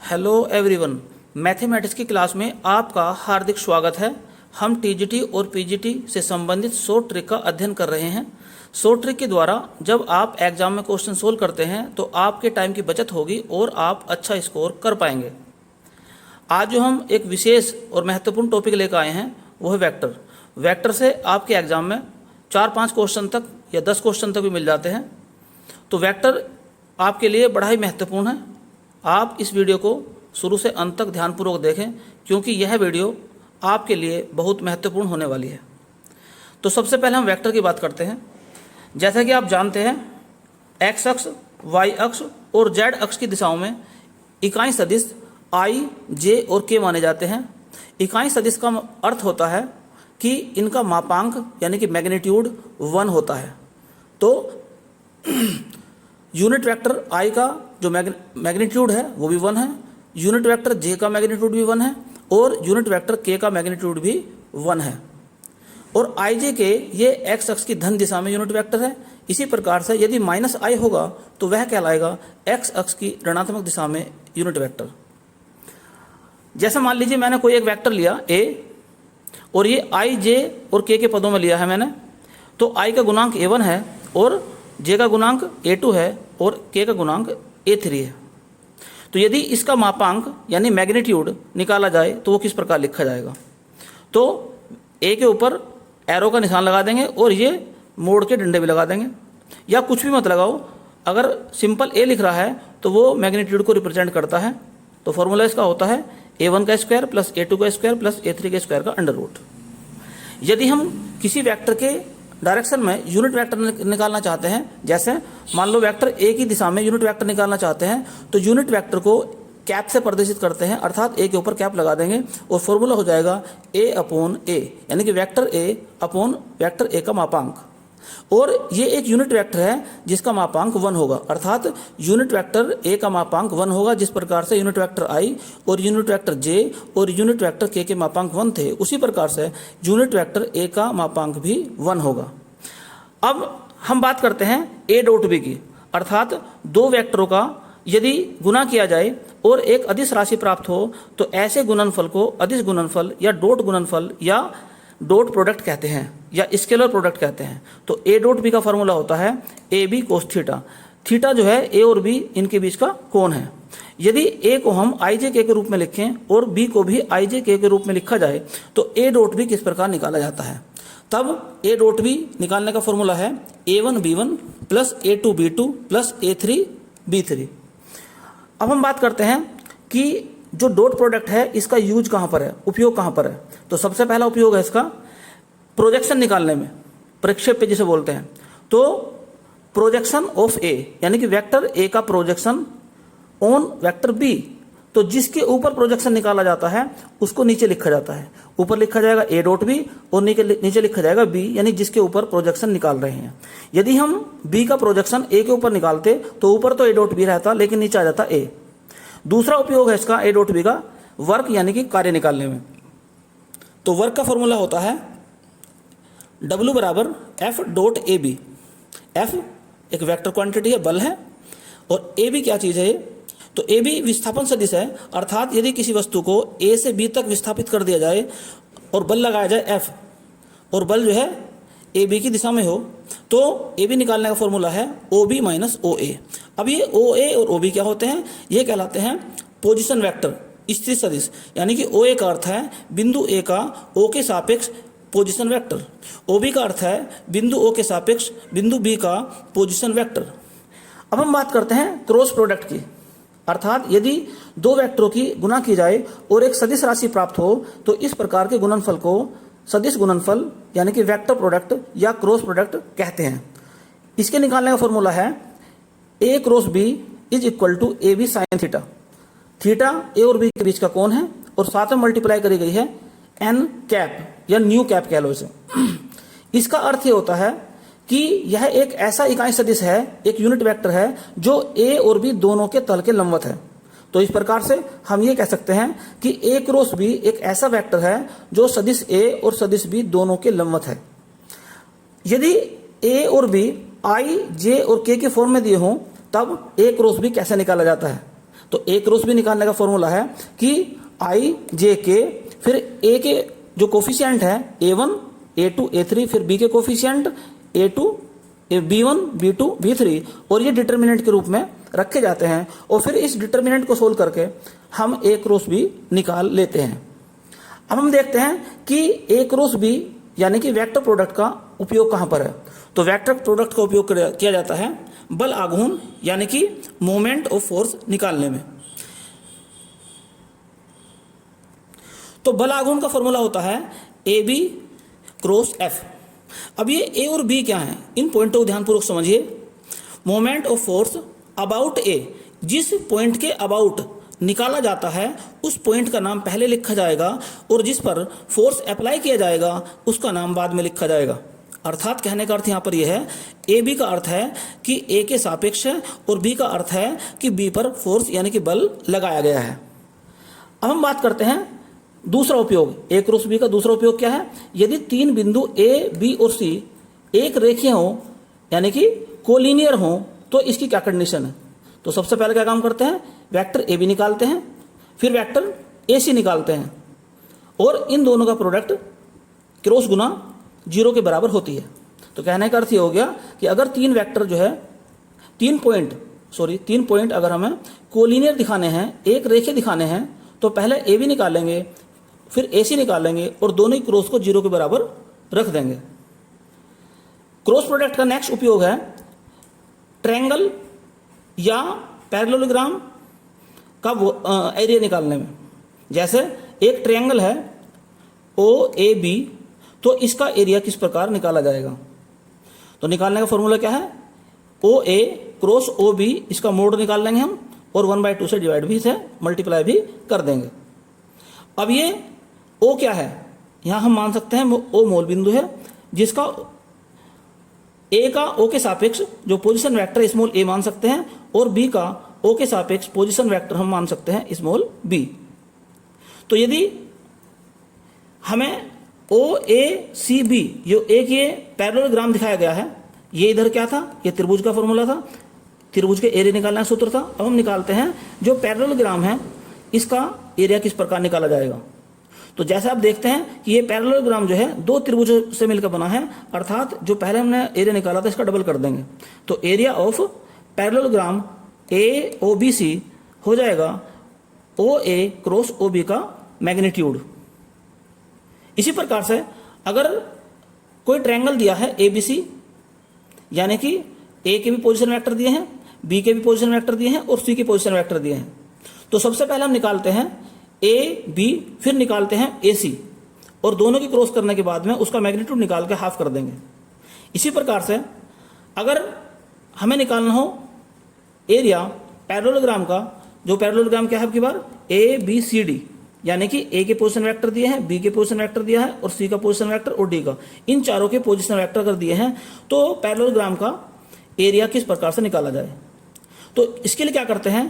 Hello everyone, mathematics की class में आपका हार्दिक स्वागत है। हम टीजीटी और पीजीटी से संबंधित शॉर्ट ट्रिक का अध्ययन कर रहे हैं। शॉर्ट ट्रिक के द्वारा जब आप एग्जाम में क्वेश्चन सोल्व करते हैं तो आपके टाइम की बचत होगी और आप अच्छा स्कोर कर पाएंगे। आज जो हम एक विशेष और महत्वपूर्ण टॉपिक लेकर आए हैं वो है वेक्टर। वेक्टर से आपके एग्जाम में 4-5 क्वेश्चन तक या 10 क्वेश्चन तक भी मिल जाते हैं। तो वेक्टर आपके लिए बड़ा ही महत्वपूर्ण है। आप इस वीडियो को शुरू से अंत तक ध्यानपूर्वक देखें क्योंकि यह वीडियो आपके लिए बहुत महत्वपूर्ण होने वाली है। तो सबसे पहले हम वेक्टर की बात करते हैं। जैसा कि आप जानते हैं, एक्स अक्ष, वाई अक्ष और जेड अक्ष की दिशाओं में इकाई सदिश आई, जे और के माने जाते हैं। इकाई सदिश का अर्थ होता है कि इनका मापांक यानी कि मैग्नीट्यूड 1 होता है। तो यूनिट वेक्टर आई का जो मैग्नीट्यूड है वो भी 1 है, यूनिट वेक्टर जे का मैग्नीट्यूड भी 1 है और यूनिट वेक्टर के का मैग्नीट्यूड भी 1 है। और आई जे के ये एक्स अक्ष की धन दिशा में यूनिट वेक्टर है। इसी प्रकार से यदि माइनस आई होगा तो वह कहलाएगा एक्स अक्ष की ऋणात्मक दिशा में यूनिट वेक्टर। जैसे मान लीजिए मैंने कोई एक वेक्टर लिया ए और ये आई जे और के पदों में लिया है मैंने, तो आई का गुणांक a1 है और जे का गुणांक a2 है और के का गुणांक a3 है। तो यदि इसका मापांक यानी मैग्नीट्यूड निकाला जाए तो वो किस प्रकार लिखा जाएगा? तो ए के ऊपर एरो का निशान लगा देंगे और ये मोड़ के डंडे भी लगा देंगे, या कुछ भी मत लगाओ। अगर सिंपल ए लिख रहा है तो वो मैग्नीट्यूड को रिप्रेजेंट करता है। तो फॉर्मूला इसका होता है a1 का स्क्वायर प्लस a2 का स्क्वायर प्लस a3 के स्क्वायर का अंडर रूट। यदि हम किसी वेक्टर के डायरेक्शन में यूनिट वेक्टर निकालना चाहते हैं, जैसे मान लो वेक्टर ए की दिशा में यूनिट वेक्टर निकालना चाहते हैं, तो यूनिट वेक्टर को कैप से प्रदर्शित करते हैं, अर्थात ए के ऊपर कैप लगा देंगे और फॉर्मूला हो जाएगा a अपॉन ए, यानी कि vector A upon vector A का मापांक। और ये एक यूनिट वेक्टर है जिसका मापांक 1 होगा, अर्थात यूनिट वेक्टर ए का मापांक 1 होगा। जिस प्रकार से यूनिट वेक्टर आई और यूनिट वेक्टर जे और यूनिट वेक्टर के मापांक 1 थे, उसी प्रकार से यूनिट वेक्टर ए का मापांक भी 1 होगा। अब हम बात करते हैं ए डॉट बी की, अर्थात दो वेक्टरों का यदि गुना किया जाए और एक अदिश राशि प्राप्त हो तो ऐसे गुणनफल को अदिश गुणनफल या डॉट गुणनफल या डॉट प्रोडक्ट कहते हैं या स्केलर प्रोडक्ट कहते हैं। तो ए डॉट बी का फॉर्मूला होता है A B cos theta. Theta जो है ए और बी इनके बीच का कोण है। यदि ए को हम आई जे के रूप में लिखें और बी को भी आई जे के रूप में लिखा जाए तो ए डॉट बी किस प्रकार निकाला जाता है? तब ए डॉट बी निकालने का फॉर्मूला है a1 b1 plus a2 b2 plus a3 b3। अब हम बात करते हैं कि जो डॉट प्रोडक्ट है इसका यूज कहाँ पर है, उपयोग कहाँ पर है। तो सबसे पहला उपयोग है इसका प्रोजेक्शन निकालने में, प्रक्षेप पे जिसे बोलते हैं। तो प्रोजेक्शन ऑफ ए यानी कि वेक्टर ए का प्रोजेक्शन ऑन वेक्टर बी, तो जिसके ऊपर प्रोजेक्शन निकाला जाता है उसको नीचे लिखा जाता है। ऊपर लिखा जाएगा ए डॉट बी और नीचे लिखा जाएगा बी, यानी जिसके ऊपर प्रोजेक्शन निकाल रहे हैं। यदि हम बी का प्रोजेक्शन ए के ऊपर निकालते तो ऊपर तो ए डॉट बी रहता लेकिन नीचे आ जाता ए। दूसरा उपयोग है इसका ए डॉट बी का वर्क यानी कि कार्य निकालने में। तो वर्क का फॉर्मूला होता है W बराबर F dot A B. F एक वेक्टर क्वांटिटी है, बल है, और ए बी क्या चीज है? तो ए बी विस्थापन सदिश है, अर्थात यदि किसी वस्तु को ए से बी तक विस्थापित कर दिया जाए और बल लगाया जाए एफ, और बल जो है ए बी की दिशा में हो, तो ए बी निकालने का फॉर्मूला है ओ बी माइनस ओ ए। अब ये ओ ए और ओ बी क्या होते हैं? ये कहलाते हैं पोजिशन वेक्टर, स्थिति सदिश, यानी कि ओ ए का अर्थ है बिंदु ए का ओ के सापेक्ष पोजिशन वेक्टर, ओ बी का अर्थ है बिंदु ओ के सापेक्ष बिंदु बी का पोजिशन वेक्टर। अब हम बात करते हैं क्रॉस प्रोडक्ट की, अर्थात यदि दो वेक्टरों की गुना की जाए और एक सदिश राशि प्राप्त हो तो इस प्रकार के गुणनफल को सदिश गुणनफल यानी कि वेक्टर प्रोडक्ट या क्रॉस प्रोडक्ट कहते हैं। इसके निकालने का फॉर्मूला है a cross b is equal to a b sine theta. Theta a और बी के बीच का कोण है और साथ में मल्टीप्लाई करी गई है एन कैप या न्यू कैप कह लो इसे। इसका अर्थ ये होता है कि यह एक ऐसा इकाई सदिश है, एक यूनिट वेक्टर है जो ए और बी दोनों के तल के लंबवत है। तो इस प्रकार से हम ये कह सकते हैं कि ए क्रॉस बी एक ऐसा वेक्टर है जो सदिश ए और सदिश बी दोनों के लंबवत है। यदि ए और बी आई जे और के फॉर्म में दिए हों तब ए क्रॉस बी कैसे निकाला जाता है? तो ए क्रॉस बी निकालने का फॉर्मूला है कि आई जे के, फिर ए के जो कोफिशिएंट है A1 A2 A3, फिर बी के coefficient A2 B1 B2 B3, और ये डिटर्मिनेंट के रूप में रखे जाते हैं, और फिर इस डिटर्मिनेंट को सोल्व करके हम ए क्रॉस बी निकाल लेते हैं। अब हम देखते हैं कि ए क्रॉस बी यानी कि वेक्टर प्रोडक्ट का उपयोग कहाँ पर है। तो वेक्टर प्रोडक्ट का उपयोग किया जाता है बल आघूर्ण यानी कि मोमेंट ऑफ फोर्स निकालने में। तो बल आघूर्ण का फॉर्मूला होता है ए बी क्रॉस एफ। अब ये ए और बी क्या है, इन पॉइंटों को ध्यानपूर्वक समझिए। मोमेंट ऑफ फोर्स अबाउट ए, जिस पॉइंट के अबाउट निकाला जाता है उस पॉइंट का नाम पहले लिखा जाएगा, और जिस पर फोर्स अप्लाई किया जाएगा उसका नाम बाद में लिखा जाएगा। अर्थात कहने का अर्थ यहाँ पर यह है, ए बी का अर्थ है कि ए के सापेक्ष है, और बी का अर्थ है कि बी पर फोर्स यानी कि बल लगाया गया है। अब हम बात करते हैं दूसरा उपयोग, ए क्रॉस बी का दूसरा उपयोग क्या है। यदि तीन बिंदु ए बी और सी एक रेखीय हो यानी कि कोलिनियर हो तो इसकी क्या कंडीशन है। तो सबसे पहले क्या काम करते हैं, वेक्टर ए बी निकालते हैं, फिर वेक्टर ए सी निकालते हैं, और इन दोनों का प्रोडक्ट क्रॉस गुना 0 के बराबर होती है। तो कहने का अर्थ ये हो गया कि अगर तीन वेक्टर जो है तीन पॉइंट अगर हमें कोलिनियर दिखाने हैं, एक रेखीय दिखाने हैं, तो पहले ए बी निकालेंगे, फिर ए सी निकालेंगे, और दोनों ही क्रॉस को 0 के बराबर रख देंगे। क्रॉस प्रोडक्ट का नेक्स्ट उपयोग है ट्रायंगल या पैरेललोग्राम का एरिया निकालने में। जैसे एक ट्रायंगल है ओ ए बी, तो इसका एरिया किस प्रकार निकाला जाएगा। तो निकालने का फॉर्मूला क्या है, ओ ए क्रॉस ओ बी, इसका मोड निकाल लेंगे हम, और 1/2 से डिवाइड भी से मल्टीप्लाई भी कर देंगे। अब ये ओ क्या है, यहाँ हम मान सकते हैं ओ मूल बिंदु है, जिसका ए का ओ के सापेक्ष जो पोजीशन वेक्टर स्मॉल ए मान सकते हैं, और बी का ओ के सापेक्ष पोजीशन वेक्टर हम मान सकते हैं स्मॉल बी। तो यदि हमें ओ ए सी बी जो एक ये पैरेललोग्राम दिखाया गया है, ये इधर क्या था, ये त्रिभुज का फॉर्मूला था, त्रिभुज के एरिया निकालने का सूत्र था। अब हम निकालते हैं जो पैरेललोग्राम है इसका एरिया किस प्रकार निकाला जाएगा। तो जैसे आप देखते हैं कि ये पैरेललोग्राम जो है दो त्रिभुजों से मिलकर बना है, अर्थात जो पहले हमने एरिया निकाला था इसका डबल कर देंगे। तो area of parallelogram A O B C हो जाएगा O A cross O B का मैग्नीट्यूड। इसी प्रकार से अगर कोई ट्रायंगल दिया है ए बी सी, यानी कि ए के भी पोजीशन वेक्टर दिए हैं, बी के भी पोजीशन वेक्टर दिए हैं, और सी के पोजीशन वेक्टर दिए हैं, तो सबसे पहले हम निकालते हैं ए बी, फिर निकालते हैं ए सी, और दोनों की क्रॉस करने के बाद में उसका मैग्नीट्यूड निकाल के हाफ कर देंगे। इसी प्रकार से अगर हमें निकालना हो एरिया पैरेललोग्राम का, जो पैरेललोग्राम क्या है आपकी बार ए बी सी डी, यानी कि ए के पोजीशन वेक्टर दिए हैं, बी के पोजीशन वेक्टर दिया है, और सी का पोजीशन वेक्टर और डी का, इन चारों के पोजीशन वेक्टर अगर दिए हैं, तो पैरेललोग्राम का एरिया किस प्रकार से निकाला जाए। तो इसके लिए क्या करते हैं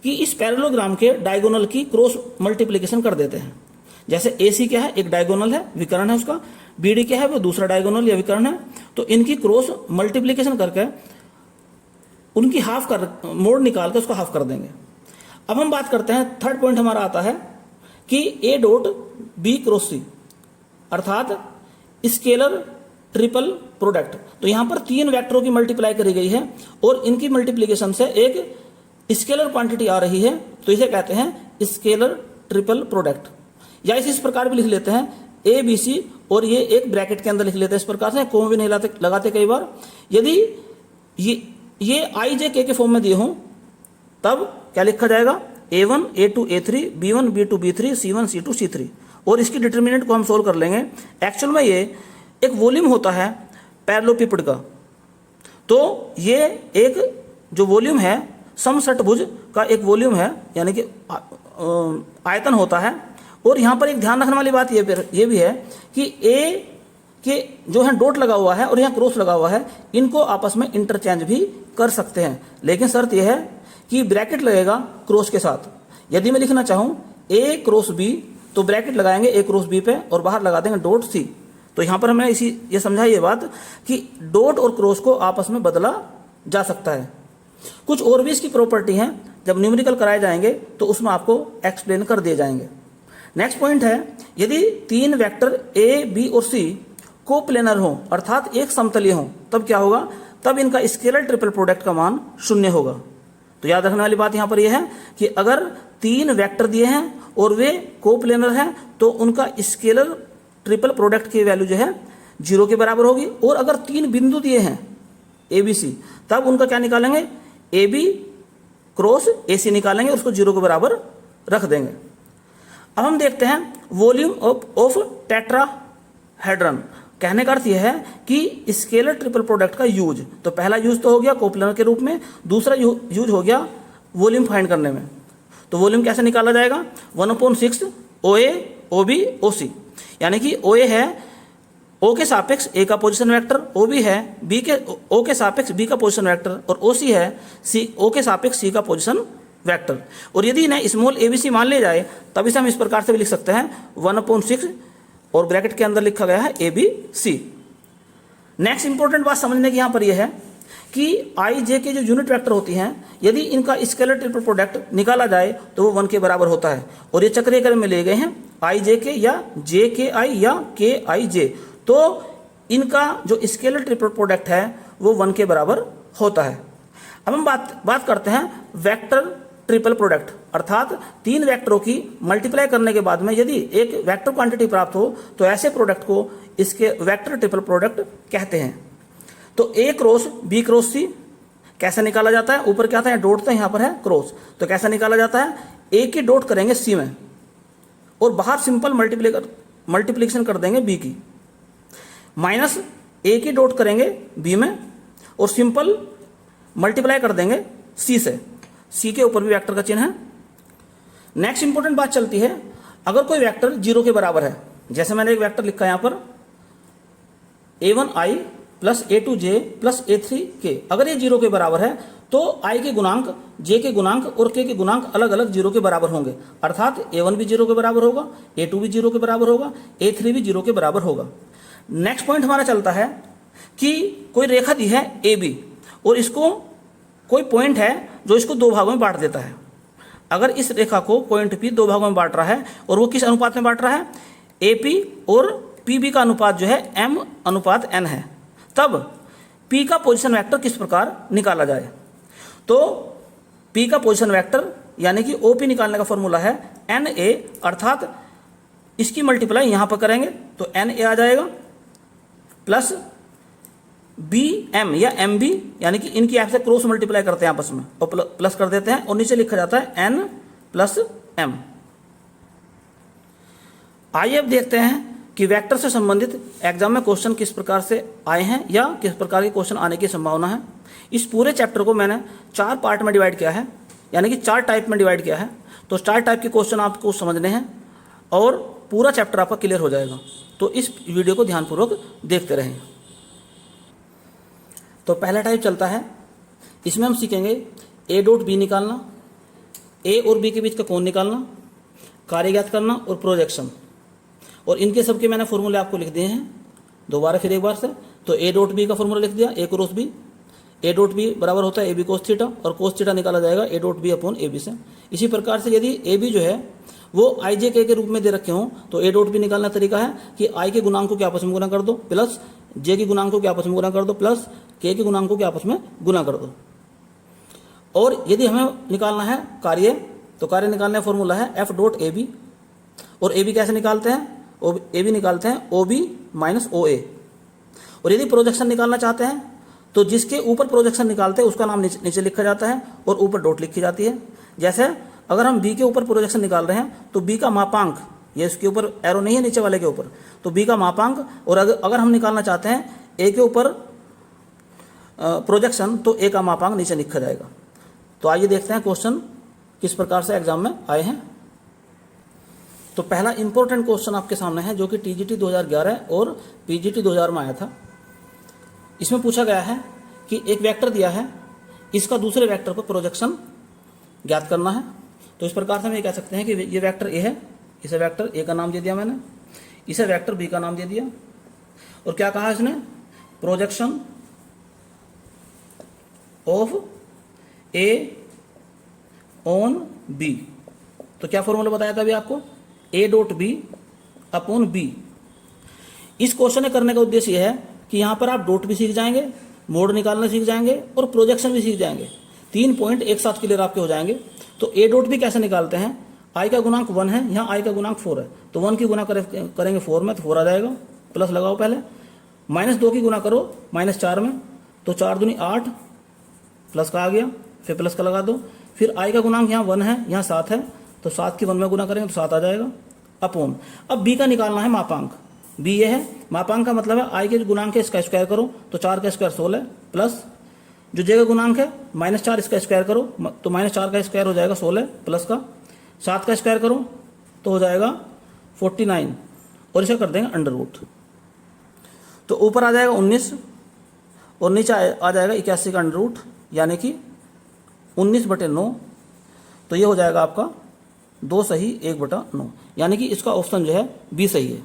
कि इस पैरेललोग्राम के डायगोनल की क्रॉस मल्टीप्लिकेशन कर देते हैं। जैसे ए सी क्या है, एक डायगोनल है, विकर्ण है उसका, बी डी क्या है, वो दूसरा डायगोनल या विकर्ण है, तो इनकी क्रॉस मल्टीप्लिकेशन करके उनकी हाफ कर मोड निकाल के उसको हाफ कर देंगे। अब हम बात करते हैं, थर्ड पॉइंट हमारा आता है कि ए डॉट बी क्रॉस सी, अर्थात स्केलर ट्रिपल प्रोडक्ट। तो यहां पर तीन वेक्टरों की मल्टीप्लाई करी गई है, और इनकी मल्टीप्लिकेशन से एक स्केलर क्वांटिटी आ रही है, तो इसे कहते हैं स्केलर ट्रिपल प्रोडक्ट। या इस प्रकार भी लिख लेते हैं ए बी सी, और ये एक ब्रैकेट के अंदर लिख लेते हैं इस प्रकार से, कोमा भी नहीं लगाते कई बार। यदि ये आई जे के फॉर्म में दिए हों तब क्या लिखा जाएगा, A1 A2 A3 B1 B2 B3 C1 C2 C3, और इसकी डिटर्मिनेंट को हम सोल्व कर लेंगे। एक्चुअल में ये एक वॉल्यूम होता है पैरेललोपिपेड का, तो ये एक जो वॉल्यूम है समषटभुज का एक वॉल्यूम है, यानी कि आयतन होता है। और यहाँ पर एक ध्यान रखने वाली बात ये भी है कि ए के जो है डॉट लगा हुआ है और यहाँ क्रॉस लगा हुआ है, इनको आपस में इंटरचेंज भी कर सकते हैं, लेकिन शर्त यह है कि ब्रैकेट लगेगा क्रॉस के साथ। यदि मैं लिखना चाहूँ ए क्रॉस बी, तो ब्रैकेट लगाएंगे ए क्रॉस बी पे और बाहर लगा देंगे डॉट सी। तो यहाँ पर हमने ये समझा ये बात कि डॉट और क्रॉस को आपस में बदला जा सकता है। कुछ और भी इसकी प्रॉपर्टी हैं, जब न्यूमेरिकल कराए जाएंगे तो उसमें आपको एक्सप्लेन कर दिए जाएंगे। नेक्स्ट पॉइंट है, यदि 3 वेक्टर ए, बी और सी कोप्लेनर हो अर्थात एक समतलीय हो, तब क्या होगा, तब इनका स्केलर ट्रिपल प्रोडक्ट का मान 0 होगा। तो याद रखने वाली बात यहां पर यह है कि अगर 3 वेक्टर दिए हैं और वे कोप्लेनर हैं तो उनका स्केलर ट्रिपल प्रोडक्ट की वैल्यू जो है 0 के बराबर होगी। और अगर 3 बिंदु दिए हैं ए बी सी, तब उनका क्या निकालेंगे, ए बी क्रॉस ए सी निकालेंगे, उसको 0 के बराबर रख देंगे। अब हम देखते हैं वॉल्यूम ऑफ टेट्राहेड्रन। कहने का अर्थ यह है कि स्केलर ट्रिपल प्रोडक्ट का यूज, तो पहला यूज तो हो गया कोप्लेनर के रूप में, दूसरा यूज हो गया वॉल्यूम फाइंड करने में। तो वॉल्यूम कैसे निकाला जाएगा, 1/6 OA OB OC, यानी कि OA है O के सापेक्ष A का पोजीशन वेक्टर, OB है O के सापेक्ष B का पोजीशन वेक्टर, और OC है O के सापेक्ष C का पोजीशन वेक्टर। और यदि इन्हें स्मॉल ABC मान लिया जाए तब इसे हम इस प्रकार से भी लिख सकते हैं 1/6 और ब्रैकेट के अंदर लिखा गया है ABC। नेक्स्ट इंपॉर्टेंट बात समझने की यहां पर यह है कि आई जे के जो यूनिट वेक्टर होती हैं, यदि इनका स्केलर ट्रिपल प्रोडक्ट निकाला जाए तो वो 1 के बराबर होता है। और ये चक्रीय क्रम में लिए गए हैं आई जे के या जे के आई या के आई जे, तो इनका जो स्केलर ट्रिपल प्रोडक्ट है वो 1 के बराबर होता है। अब हम बात करते हैं वेक्टर ट्रिपल प्रोडक्ट, अर्थात 3 वेक्टरों की मल्टीप्लाई करने के बाद में यदि एक वेक्टर क्वांटिटी प्राप्त हो तो ऐसे प्रोडक्ट को इसके वेक्टर ट्रिपल प्रोडक्ट कहते हैं। तो ए क्रॉस बी क्रॉस सी कैसे निकाला जाता है, ऊपर क्या था है डॉट, तो यहाँ पर है क्रॉस, तो कैसे निकाला जाता है, ए की डॉट करेंगे सी में और बाहर सिंपल मल्टीप्लिकेशन कर देंगे बी की, माइनस ए की डॉट करेंगे बी में और सिंपल मल्टीप्लाई कर देंगे सी से, सी के ऊपर भी वेक्टर का चिन्ह है। नेक्स्ट इंपॉर्टेंट बात चलती है, अगर कोई वेक्टर 0 के बराबर है, जैसे मैंने एक वेक्टर लिखा है यहां पर a1i plus a2j plus a3k, अगर ये 0 के बराबर है तो i के गुणांक, j के गुणांक और k के गुणांक अलग अलग 0 के बराबर होंगे, अर्थात a1 भी 0 के बराबर होगा, a2 भी 0 के बराबर होगा, a3 भी 0 के बराबर होगा। नेक्स्ट पॉइंट हमारा चलता है कि कोई रेखा दी है AB और इसको कोई पॉइंट है जो इसको 2 भागों में बांट देता है। अगर इस रेखा को पॉइंट P 2 भागों में बांट रहा है और वो किस अनुपात में बांट रहा है, AP और PB का अनुपात जो है M/N है, तब P का पोजीशन वेक्टर किस प्रकार निकाला जाए। तो P का पोजीशन वेक्टर यानी कि OP निकालने का फॉर्मूला है NA, अर्थात इसकी मल्टीप्लाई यहां पर करेंगे तो NA आ जाएगा प्लस BM या MB, यानी कि इनकी ऐप से क्रॉस मल्टीप्लाई करते हैं आपस में और प्लस कर देते हैं और नीचे लिखा जाता है N प्लस M। आइए अब देखते हैं कि वेक्टर से संबंधित एग्जाम में क्वेश्चन किस प्रकार से आए हैं या किस प्रकार के क्वेश्चन आने की संभावना है। इस पूरे चैप्टर को मैंने 4 पार्ट में डिवाइड किया है, यानी कि 4 टाइप में डिवाइड किया है। तो 4 टाइप के क्वेश्चन आपको समझने हैं और पूरा चैप्टर आपका क्लियर हो जाएगा। तो इस वीडियो को ध्यानपूर्वक देखते रहें। तो पहला टाइप चलता है, इसमें हम सीखेंगे A डॉट B निकालना, A और B के बीच का कोण निकालना, कार्य ज्ञात करना और प्रोजेक्शन। और इनके सबके मैंने फॉर्मूले आपको लिख दिए हैं दोबारा फिर एक बार से। तो A डॉट B का फॉर्मूला लिख दिया, A cross B, A dot B बराबर होता है AB कोस थीटा और कोस थीटा निकाला जाएगा A dot B upon AB से। इसी प्रकार से यदि AB जो है वो IJ के रूप में दे रखे हों तो A डॉट B निकालने का तरीका है कि I के गुणांकों के आपस में गुना कर दो प्लस J के गुणांकों के आपस में गुना कर दो प्लस K के गुणांकों के आपस में गुना कर दो। और यदि हमें निकालना है कार्य, तो कार्य निकालने का फॉर्मूला है F डॉट AB। और AB कैसे निकालते हैं, AB निकालते हैं OB माइनस OA। और यदि प्रोजेक्शन निकालना चाहते हैं तो जिसके ऊपर प्रोजेक्शन निकालते हैं उसका नाम नीचे लिखा जाता है और ऊपर डॉट लिखी जाती है। जैसे अगर हम B के ऊपर प्रोजेक्शन निकाल रहे हैं तो B का मापांक, ये इसके ऊपर एरो नहीं है नीचे वाले के ऊपर, तो B का मापांक, और अगर हम निकालना चाहते हैं A के ऊपर प्रोजेक्शन तो A का मापांक नीचे लिखा जाएगा। तो आइए देखते हैं क्वेश्चन किस प्रकार से एग्जाम में आए हैं। तो पहला इंपॉर्टेंट क्वेश्चन आपके सामने है जो कि TGT 2011 और PGT 2000 में आया था। इसमें पूछा गया है कि एक वेक्टर दिया है, इसका दूसरे वेक्टर पर प्रोजेक्शन ज्ञात करना है। तो इस प्रकार से हम ये कह सकते हैं कि ये वेक्टर A है, इसे वेक्टर A का नाम दे दिया मैंने, इसे वेक्टर B का नाम दे दिया। और क्या कहा इसने, projection of A on B. तो क्या फॉर्मूला बताया था अभी आपको, A dot B upon B. इस क्वेश्चन में करने का उद्देश्य यह है कि यहाँ पर आप डॉट भी सीख जाएंगे, मोड निकालना सीख जाएंगे और प्रोजेक्शन भी सीख जाएंगे। 3 पॉइंट एक साथ क्लियर आपके हो जाएंगे। तो ए डॉट भी कैसे निकालते हैं, आई का गुणांक 1 है, यहाँ आई का गुणांक 4 है, तो 1 की गुना करेंगे 4 में, तो 4 आ जाएगा, प्लस लगाओ पहले, -2 की गुना करो -4 में, तो 4 दूनी 8, प्लस का आ गया, फिर प्लस का लगा दो, फिर आई का गुणांक यहाँ 1 है, यहाँ 7 है, तो 7 की 1 में गुना करेंगे तो 7 आ जाएगा, अपॉन। अब बी का निकालना है मापांक, बी ये है, मापांक का मतलब है आई के गुणांक है इसका स्क्वायर करो, तो 4 का स्क्वायर 16, प्लस जो जे का गुणांक है -4 इसका स्क्वायर करो, तो -4 का स्क्वायर हो जाएगा 16, प्लस का 7 का स्क्वायर करो तो हो जाएगा 49, और इसे कर देंगे अंडर रूट। तो ऊपर आ जाएगा 19 और नीचे आ जाएगा 81 का अंडर रूट, यानी कि 19/9। तो ये हो जाएगा आपका 2 सही 1/9, यानी कि इसका ऑप्शन जो है बी सही है।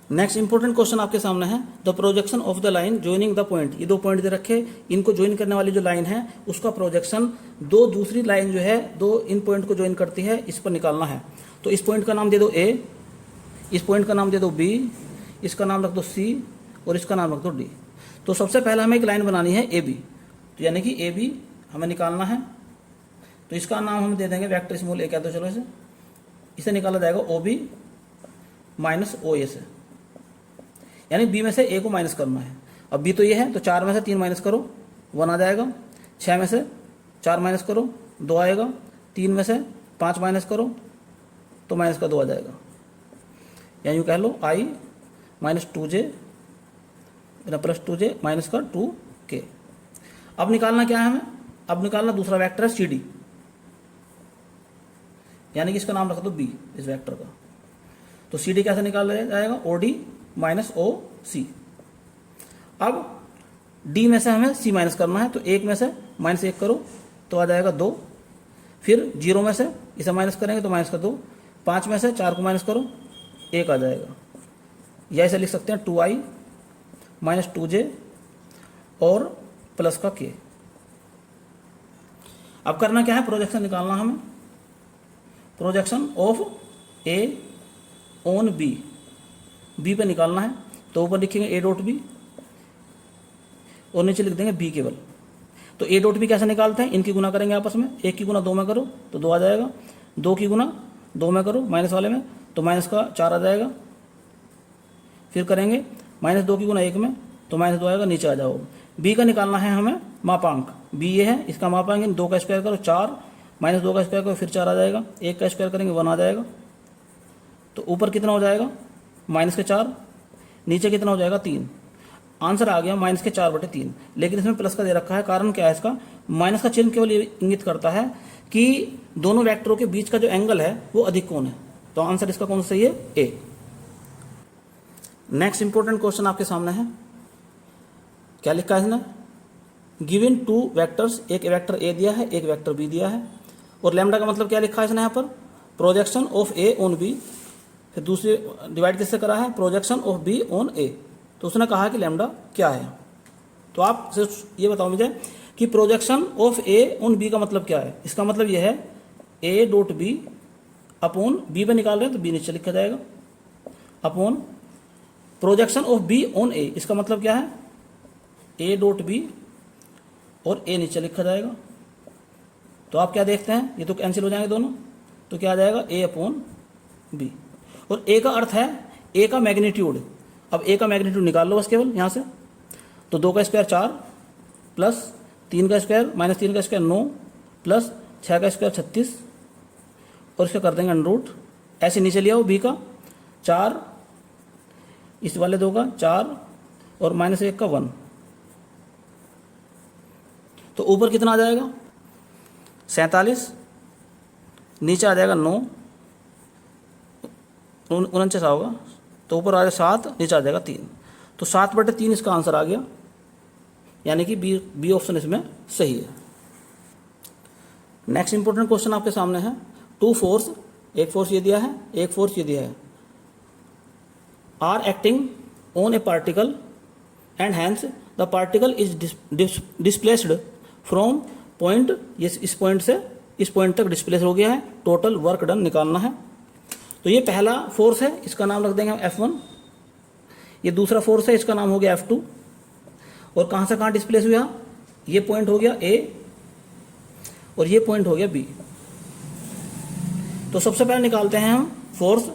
नेक्स्ट इंपॉर्टेंट क्वेश्चन आपके सामने है, the projection of the line joining the point. ये 2 पॉइंट दे रखे, इनको ज्वाइन करने वाली जो लाइन है उसका प्रोजेक्शन दो दूसरी लाइन जो है दो इन पॉइंट को ज्वाइन करती है, इस पर निकालना है। तो इस पॉइंट का नाम दे दो ए, इस पॉइंट का नाम दे दो बी, इसका नाम रख दो सी और इसका नाम रख दो डी। तो सबसे पहले हमें एक लाइन बनानी है ए बी, तो यानी कि ए बी हमें निकालना है। तो इसका नाम हम दे देंगे वेक्टर स्मॉल ए, कह दो चलो इसे निकाला जाएगा ओ बी माइनस ओ ए से, यानी बी में से ए को माइनस करना है। अब बी तो ये है, तो 4 में से 3 माइनस करो 1 आ जाएगा, 6 में से 4 माइनस करो 2 आएगा, 3 में से 5 माइनस करो तो माइनस का 2 आ जाएगा, या यूँ कह लो i minus 2j plus 2j minus का 2k। अब निकालना क्या है हमें, अब निकालना दूसरा वेक्टर है सी डी, यानी कि इसका नाम रख दो बी इस वेक्टर का। तो सी डी कैसे निकाला जाएगा, ओ डी माइनस ओ सी। अब डी में से हमें सी माइनस करना है, तो 1 में से -1 करो तो आ जाएगा 2, फिर 0 में से इसे माइनस करेंगे तो माइनस का 2, 5 में से 4 को माइनस करो 1 आ जाएगा, या इसे लिख सकते हैं 2i माइनस 2j और प्लस का k। अब करना क्या है, प्रोजेक्शन निकालना हमें, projection of A on B, B पे निकालना है। तो ऊपर लिखेंगे ए डॉट बी और नीचे लिख देंगे बी केवल। तो ए डॉट बी कैसे निकालते हैं, इनकी गुना करेंगे आपस में, 1 की गुना 2 में करो तो 2 आ जाएगा, 2 की गुना 2 में करो माइनस वाले में तो माइनस का 4 आ जाएगा, फिर करेंगे -2 की गुना 1 में तो -2 आएगा, नीचे आ जाओ। बी का निकालना है हमें मापांक, बी ये है, इसका मापांक 2 का स्क्वायर करो 4, -2 का स्क्वायर करो फिर 4 आ जाएगा, 1 का स्क्वायर करेंगे 1 आ जाएगा। तो ऊपर कितना हो जाएगा -4, नीचे कितना हो जाएगा 3। आंसर आ गया -4/3, लेकिन इसमें प्लस का दे रखा है, कारण क्या है इसका, माइनस का चिन्ह केवल ये इंगित करता है कि दोनों वेक्टरों के बीच का जो एंगल है वो अधिक कोण है। तो आंसर इसका कौन सा सही है, ए। नेक्स्ट इंपॉर्टेंट क्वेश्चन आपके सामने है, क्या लिखा है इसने, गिवन 2 वेक्टर्स, एक वेक्टर ए दिया है एक वेक्टर बी दिया है, और लैम्डा का मतलब क्या लिखा है इसने यहाँ पर, projection of A on B, फिर दूसरी डिवाइड किससे करा है, projection of B on A. तो उसने कहा कि लैम्डा क्या है। तो आप सिर्फ ये बताओ मुझे कि projection of A on b का मतलब क्या है। इसका मतलब ये है a dot B upon b पे निकाल रहे हैं तो बी नीचे लिखा जाएगा, upon projection of B on a, इसका मतलब क्या है ए डॉट बी और ए नीचे लिखा जाएगा। तो आप क्या देखते हैं, ये तो कैंसिल हो जाएंगे दोनों, तो क्या आ जाएगा ए अपॉन बी। और ए का अर्थ है ए का मैग्नीट्यूड। अब ए का मैग्नीट्यूड निकाल लो बस केवल यहाँ से, तो 2 का स्क्वायर 4 प्लस 3 का स्क्वायर माइनस 3 का स्क्वायर 9 प्लस 6 का स्क्वायर 36 और इसका कर देंगे अंडर रूट। ऐसे नीचे लिया हो बी का 4, इस वाले 2 का 4 और -1 का 1, तो ऊपर कितना आ जाएगा 47, नीचे आ जाएगा 9, 49 होगा, तो ऊपर आ जाएगा 7, नीचे आ जाएगा 3, तो 7/3 इसका आंसर आ गया, यानी कि बी ऑप्शन इसमें सही है। नेक्स्ट इंपॉर्टेंट क्वेश्चन आपके सामने है, 2 फोर्स, एक फोर्स ये दिया है एक फोर्स ये दिया है, R acting on a particle and hence the particle is displaced from point ये इस पॉइंट से इस पॉइंट तक डिस्प्लेस हो गया है, टोटल वर्क डन निकालना है। तो ये पहला फोर्स है, इसका नाम रख देंगे हम F1। ये दूसरा फोर्स है, इसका नाम हो गया F2। और कहाँ से कहाँ डिस्प्लेस हुआ, ये पॉइंट हो गया A और ये पॉइंट हो गया B। तो सबसे पहले निकालते हैं हम फोर्स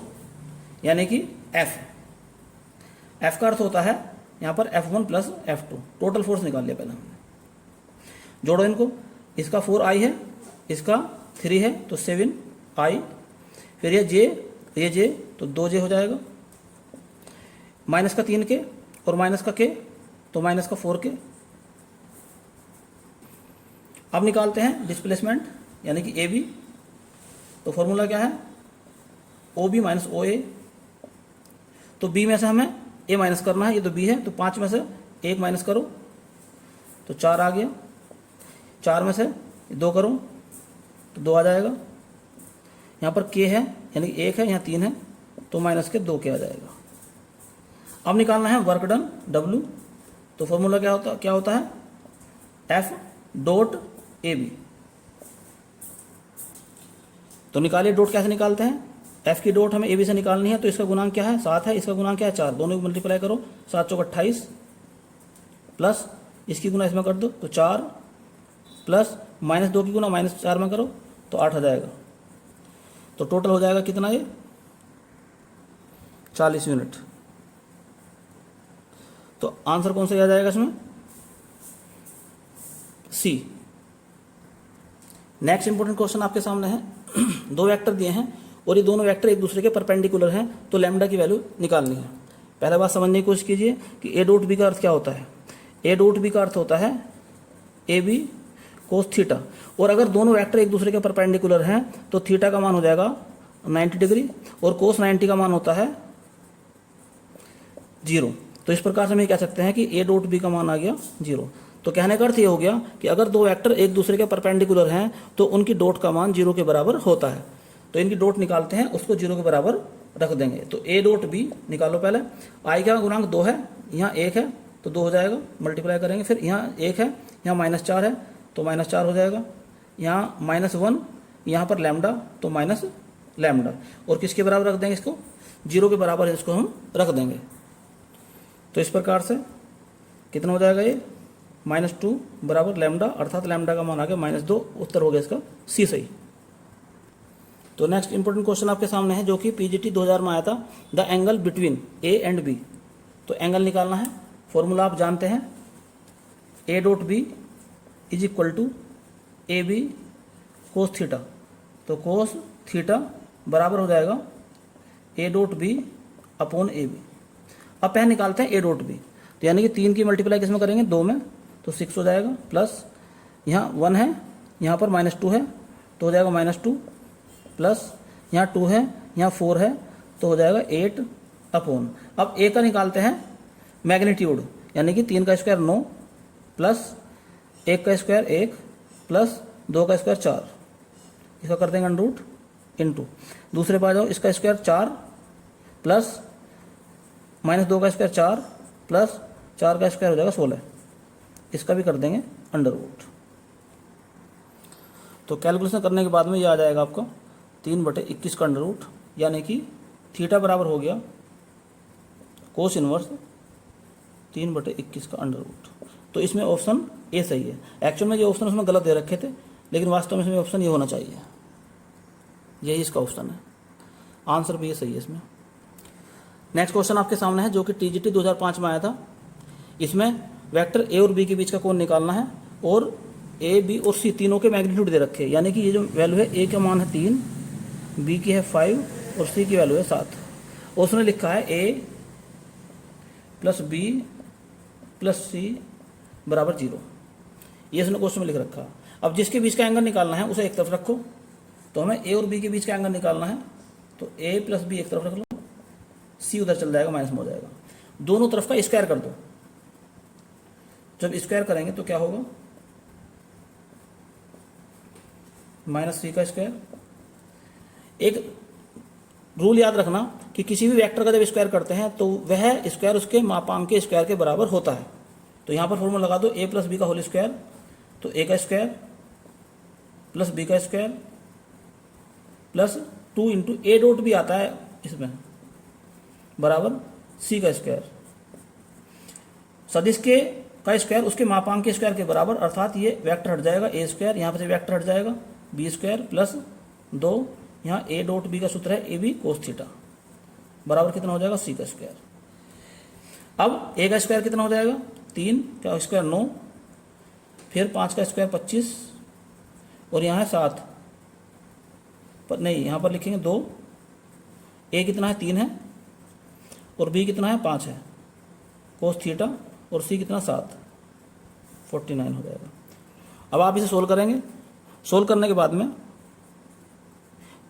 यानी कि F का अर्थ होता है यहाँ पर F1 plus F2, total force निकाल लिया पहले हमने। जोड़ो इनको, इसका 4I है, इसका 3 है तो 7I, फिर ये J तो 2J हो जाएगा, माइनस का 3K और माइनस का K तो माइनस का 4K। अब निकालते हैं डिस्प्लेसमेंट यानी कि AB। तो फॉर्मूला क्या है, OB माइनस OA। तो B में से हमें A माइनस करना है, ये तो B है, तो 5 में से 1 माइनस करो तो 4 आ गया, 4 में से 2 करो तो 2 आ जाएगा। यहाँ पर K है यानी 1 है, यहाँ 3 है तो माइनस के 2 K आ जाएगा। अब निकालना है वर्क डन W। तो फॉर्मूला क्या होता है F डॉट AB। तो निकालिए डॉट, कैसे निकालते हैं, F की डॉट हमें AB से निकालनी है। तो इसका गुणांक क्या है, 7 है, इसका गुणांक क्या है 4, दोनों को मल्टीप्लाई करो, 7 चौक 28 प्लस इसकी गुना इसमें कर दो तो 4 प्लस माइनस 2 की गुना माइनस 4 में करो तो 8 आ जाएगा। तो टोटल हो जाएगा कितना, ये 40 यूनिट। तो आंसर कौन सा आ जाएगा इसमें, C। नेक्स्ट इंपॉर्टेंट क्वेश्चन आपके सामने है। 2 वेक्टर दिए हैं और ये दोनों वेक्टर एक दूसरे के परपेंडिकुलर हैं, तो लैम्डा की वैल्यू निकालनी है। पहले बात समझने की कोशिश कीजिए कि A डॉट B का अर्थ क्या होता है। A डॉट B का अर्थ होता है AB कोस थीटा, और अगर दोनों वेक्टर एक दूसरे के परपेंडिकुलर हैं तो थीटा का मान हो जाएगा 90 डिग्री और कोस 90 का मान होता है 0। तो इस प्रकार से हम ये कह सकते हैं कि A डॉट B का मान आ गया 0। तो कहने का अर्थ ये हो गया कि अगर 2 वेक्टर एक दूसरे के परपेंडिकुलर हैं तो उनकी डॉट का मान 0 के बराबर होता है। तो इनकी डॉट निकालते हैं, उसको 0 के बराबर रख देंगे। तो A डॉट B निकालो पहले। I का गुणांक 2 है, यहाँ 1 है तो 2 हो जाएगा, मल्टीप्लाई करेंगे। फिर यहाँ 1 है, यहाँ -4 है तो -4 हो जाएगा, यहाँ -1, यहाँ पर लैम्डा तो माइनस लैम्डा, और किसके बराबर रख देंगे, इसको 0 के बराबर इसको हम रख देंगे। तो इस प्रकार से कितना हो जाएगा, ये -2 बराबर लैम्डा, अर्थात लैम्डा का मान आ गया -2। उत्तर हो गया इसका C सही। तो नेक्स्ट इंपॉर्टेंट क्वेश्चन आपके सामने है जो कि PGT 2000 में आया था, the angle between A and B। तो एंगल निकालना है, फॉर्मूला आप जानते हैं, A dot B is equal to AB cos theta. तो कोस थीटा बराबर हो जाएगा A dot B upon AB। अब पहले निकालते हैं A डॉट B। तो यानी कि 3 की मल्टीप्लाई किस में करेंगे, 2 में, तो 6 हो जाएगा, प्लस यहाँ 1 है, यहाँ पर -2 है तो हो जाएगा -2, प्लस यहाँ 2 है, यहाँ 4 है तो हो जाएगा 8 अपॉन। अब A का निकालते हैं मैग्नीट्यूड, यानी कि 3 का स्क्वायर 9 प्लस 1 का स्क्वायर 1 प्लस 2 का स्क्वायर 4, इसका कर देंगे अंडर इनटू। दूसरे पास जाओ, इसका स्क्वायर 4 प्लस -2 का स्क्वायर 4 प्लस 4 का स्क्वायर हो जाएगा 16, इसका भी कर देंगे अंडर रूट। तो कैलकुलेशन करने के बाद में ये आ जाएगा आपका 3/21 का अंडर रूट, यानी कि थीटा बराबर हो गया कोस इनवर्स 3/21 का अंडर रूट। तो इसमें ऑप्शन ए सही है। एक्चुअल में ये ऑप्शन उसमें गलत दे रखे थे, लेकिन वास्तव में इसमें ऑप्शन ये होना चाहिए, यही इसका ऑप्शन है, आंसर भी ये सही है इसमें। नेक्स्ट क्वेश्चन आपके सामने है जो कि TGT 2005 में आया था। इसमें वेक्टर A और B के बीच का कोण निकालना है, और A, B और C तीनों के मैग्नीट्यूड दे रखे हैं। यानी कि ये जो वैल्यू है, A का मान है 3, B की है 5 और C की वैल्यू है 7। और उसने लिखा है A plus B plus C बराबर 0, ये उसने क्वेश्चन में लिख रखा। अब जिसके बीच का एंगल निकालना है उसे एक तरफ रखो। तो हमें A और B के बीच का एंगल निकालना है, तो A प्लस B एक तरफ रख लो, C उधर चल जाएगा, माइनस में हो जाएगा। दोनों तरफ का स्क्वायर कर दो। जब स्क्वायर करेंगे तो क्या होगा, -3 का स्क्वायर। एक रूल याद रखना कि किसी भी वेक्टर का जब स्क्वायर करते हैं तो वह स्क्वायर उसके मापांक के स्क्वायर के बराबर होता है। तो यहाँ पर फॉर्मूला लगा दो, A प्लस B का होल स्क्वायर, तो A का स्क्वायर प्लस बी का स्क्वायर प्लस 2 इंटू ए डॉट भी आता है इसमें बराबर सी का स्क्वायर। सदिश के का स्क्वायर उसके मापांक के स्क्वायर के बराबर, अर्थात ये वेक्टर हट जाएगा ए स्क्वायर, यहाँ पर से वेक्टर हट जाएगा बी स्क्वायर प्लस 2, यहाँ ए डॉट बी का सूत्र है ए बी कोस थीटा बराबर कितना हो जाएगा सी का स्क्वायर। अब ए का स्क्वायर कितना हो जाएगा 3 का स्क्वायर 9, फिर 5 का स्क्वायर 25 और यहाँ है 7 पर नहीं, यहाँ पर लिखेंगे 2, ए कितना है 3 है और बी कितना है 5 है कोस थीटा और सी कितना 7, 49 हो जाएगा। अब आप इसे सोल्व करेंगे, सोल्व करने के बाद में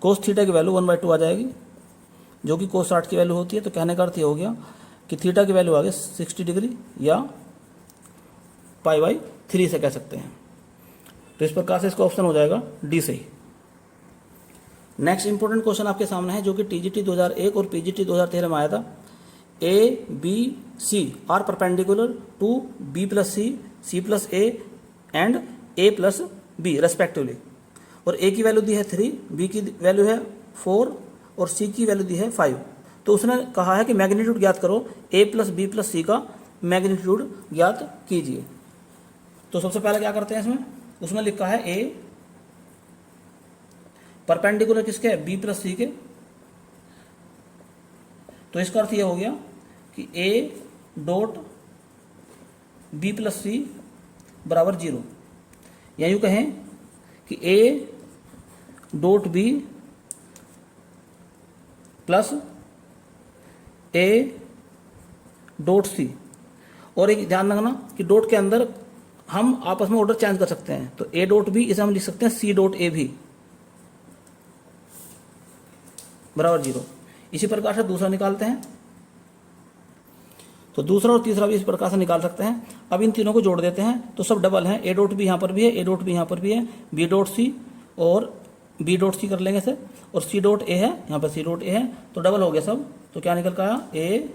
कोस थीटा की वैल्यू 1/2 आ जाएगी जो कि कोस 60 की वैल्यू होती है। तो कहने का अर्थ ये हो गया कि थीटा की वैल्यू आ गई 60 डिग्री या π/3 से कह सकते हैं। तो इस प्रकार से इसका ऑप्शन हो जाएगा डी सही। नेक्स्ट इंपॉर्टेंट क्वेश्चन आपके सामने है जो कि टीजीटी 2001 और पीजीटी 2013 में आया था। A B C are perpendicular to B plus C, C plus A and A plus B respectively, और ए की वैल्यू दी है 3, बी की वैल्यू है 4 और सी की वैल्यू दी है 5। तो उसने कहा है कि मैग्नीट्यूड ज्ञात करो, ए प्लस बी प्लस सी का मैग्नीट्यूड ज्ञात कीजिए। तो सबसे पहले क्या करते हैं इसमें, उसमें लिखा है ए परपेंडिकुलर किसके, बी प्लस सी के। तो इसका अर्थ यह हो गया कि A dot B plus C बराबर 0, या यूँ कहें कि A dot B plus A dot C. और एक ध्यान रखना कि डॉट के अंदर हम आपस में ऑर्डर चेंज कर सकते हैं। तो ए डॉट बी इसे हम लिख सकते हैं सी डॉट ए भी बराबर 0। इसी प्रकार से दूसरा निकालते हैं, तो दूसरा और तीसरा भी इस प्रकार से निकाल सकते हैं। अब इन तीनों को जोड़ देते हैं तो सब डबल हैं, ए डॉट बी यहाँ पर भी है, ए डॉट बी यहाँ पर भी है, बी डॉट सी और बी डॉट सी कर लेंगे सर, और सी डॉट ए है, यहाँ पर सी डॉट ए है, तो डबल हो गया सब। तो क्या निकल कर आया, A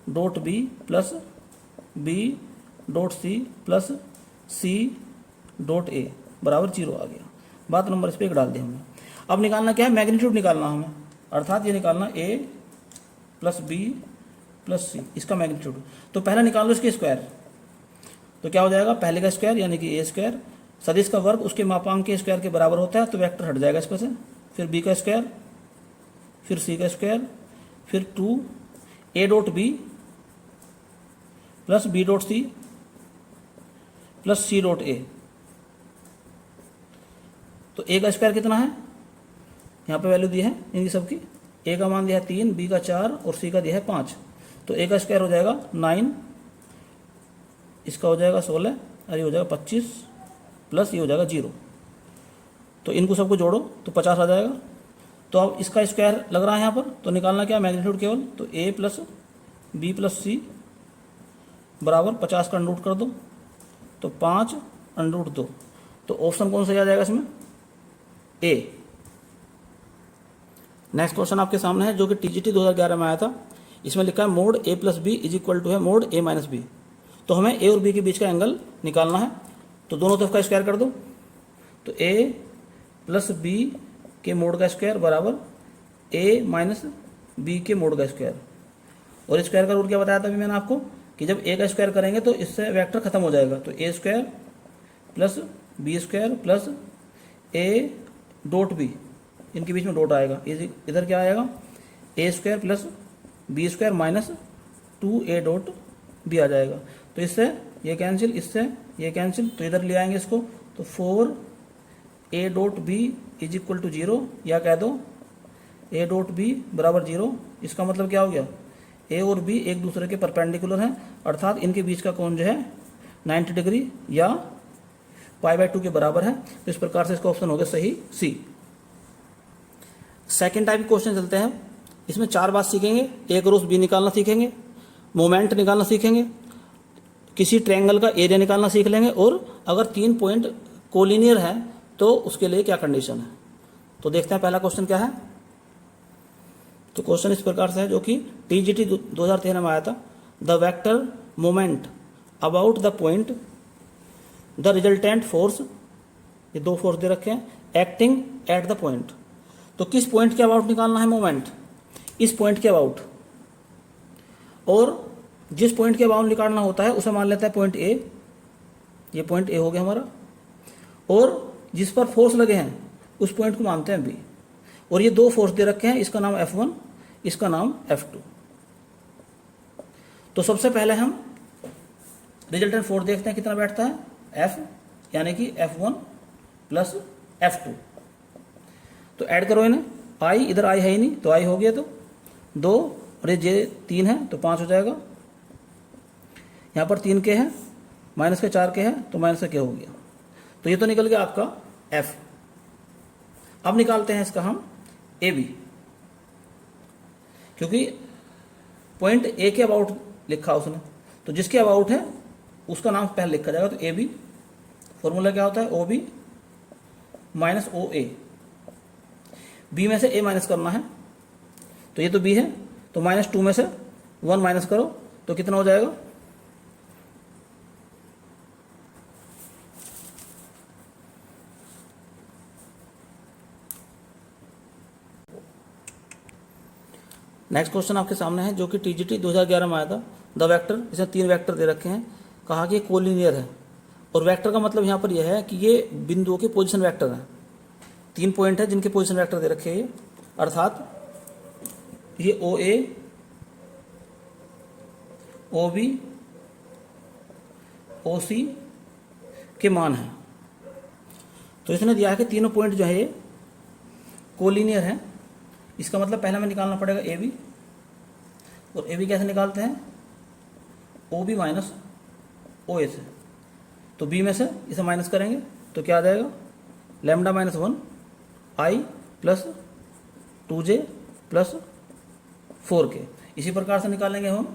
dot B plus B dot C plus C dot A बराबर 0 आ गया। बात नंबर इस पर एक डाल दी हमने। अब निकालना क्या है, मैग्नीट्यूड निकालना हमें, अर्थात ये निकालना ए प्लस बी प्लस सी इसका मैग्नीट्यूड। तो पहले निकाल लो इसके स्क्वायर, तो क्या हो जाएगा, पहले का स्क्वायर यानी कि ए स्क्वायर, सदिश का वर्ग उसके मापांक के स्क्वायर के बराबर होता है, तो वेक्टर हट जाएगा इसमें से, फिर बी का स्क्वायर, फिर सी का स्क्वायर, फिर 2 A dot B plus B dot C plus C dot A. तो ए का स्क्वायर कितना है, यहाँ पे वैल्यू दी है इनकी सबकी, ए का मान दिया है 3, बी का 4 और सी का दिया है 5। तो ए का स्क्वायर हो जाएगा 9, इसका हो जाएगा 16 और ये हो जाएगा 25 प्लस ये हो जाएगा 0। तो इनको सबको जोड़ो तो 50 आ जाएगा। तो अब इसका स्क्वायर लग रहा है यहाँ पर, तो निकालना क्या, मैग्नीट्यूड केवल, तो ए प्लस बी प्लस सी बराबर 50 का अंडर रूट कर दो, तो 5 अंडर रूट 2। तो ऑप्शन कौन सा आ जाएगा इसमें, ए। नेक्स्ट क्वेश्चन आपके सामने है जो कि टीजीटी 2011 में आया था। इसमें लिखा है mod A plus B is equal to है मोड ए माइनस बी। तो हमें ए और बी के बीच का एंगल निकालना है, तो दोनों तरफ का स्क्वायर कर दो। तो ए प्लस बी के मोड का स्क्वायर बराबर ए माइनस बी के मोड का स्क्वायर। और स्क्वायर का रूल क्या बताया था अभी मैंने आपको, कि जब ए का स्क्वायर करेंगे तो इससे वेक्टर खत्म हो जाएगा। तो a square plus b square plus A dot b, इनके बीच में डॉट आएगा, इधर क्या आएगा, a square plus b square minus 2a dot b आ जाएगा। तो इससे ये कैंसिल, इससे ये कैंसिल, तो इधर ले आएंगे इसको, तो 4a dot B is equal to 0, या कह दो a डॉट बी बराबर 0। इसका मतलब क्या हो गया, a और b एक दूसरे के परपेंडिकुलर हैं, अर्थात इनके बीच का कोण जो है 90 डिग्री या π/2 के बराबर है। तो इस प्रकार से इसका ऑप्शन हो गया सही सी। सेकेंड टाइप क्वेश्चन चलते हैं। इसमें 4 बात सीखेंगे, ए क्रॉस बी निकालना सीखेंगे, मोमेंट निकालना सीखेंगे, किसी ट्रायंगल का एरिया निकालना सीख लेंगे, और अगर 3 पॉइंट कोलिनियर है तो उसके लिए क्या कंडीशन है। तो देखते हैं पहला क्वेश्चन क्या है। तो क्वेश्चन इस प्रकार से है जो कि टीजीटी 2013 में आया था। The vector moment about the point the resultant force, ये 2 फोर्स दे रखे हैं, एक्टिंग एट द पॉइंट। तो किस पॉइंट के अबाउट निकालना है मोमेंट, इस पॉइंट के अबाउट, और जिस पॉइंट के अबाउट निकालना होता है उसे मान लेता है पॉइंट ए, ये पॉइंट ए हो गया हमारा, और जिस पर फोर्स लगे हैं उस पॉइंट को मानते हैं बी, और ये दो फोर्स दे रखे हैं, इसका नाम F1, इसका नाम F2। तो सबसे पहले हम रिजल्टेंट फोर्स देखते हैं कितना बैठता है, F यानी कि F1 प्लस F2। तो ऐड करो इन्हें, I इधर I है ही नहीं तो I हो गया, तो 2 और ये J 3 है तो 5 हो जाएगा। यहाँ पर 3 के है, माइनस के 4 के है तो माइनस का क्या हो गया, तो ये तो निकल गया आपका F। अब निकालते हैं इसका हम AB, क्योंकि पॉइंट A के अबाउट लिखा उसने, तो जिसके अबाउट है उसका नाम पहले लिखा जाएगा। तो AB फॉर्मूला क्या होता है, OB माइनस OA, B में से A माइनस करना है, तो ये तो B है, तो -2 में से 1 माइनस करो तो कितना हो जाएगा, नेक्स्ट क्वेश्चन आपके सामने है जो कि TGT 2011 में आया था। द वेक्टर, इसमें 3 वेक्टर दे रखे हैं, कहा कि कोलिनियर है, और वेक्टर का मतलब यहाँ पर यह है कि ये बिंदुओं के पोजीशन वेक्टर हैं। 3 पॉइंट है जिनके पोजीशन वेक्टर दे रखे हैं, अर्थात ये OA, OB, OC के मान हैं। तो इसने दिया है कि तीनों पॉइंट जो है ये कोलिनियर है। इसका मतलब पहले हमें निकालना पड़ेगा AB, और AB कैसे निकालते हैं, OB माइनस OA से। तो B में से इसे माइनस करेंगे तो क्या आ जाएगा, lambda minus 1 I plus 2J plus 4K। इसी प्रकार से निकालेंगे हम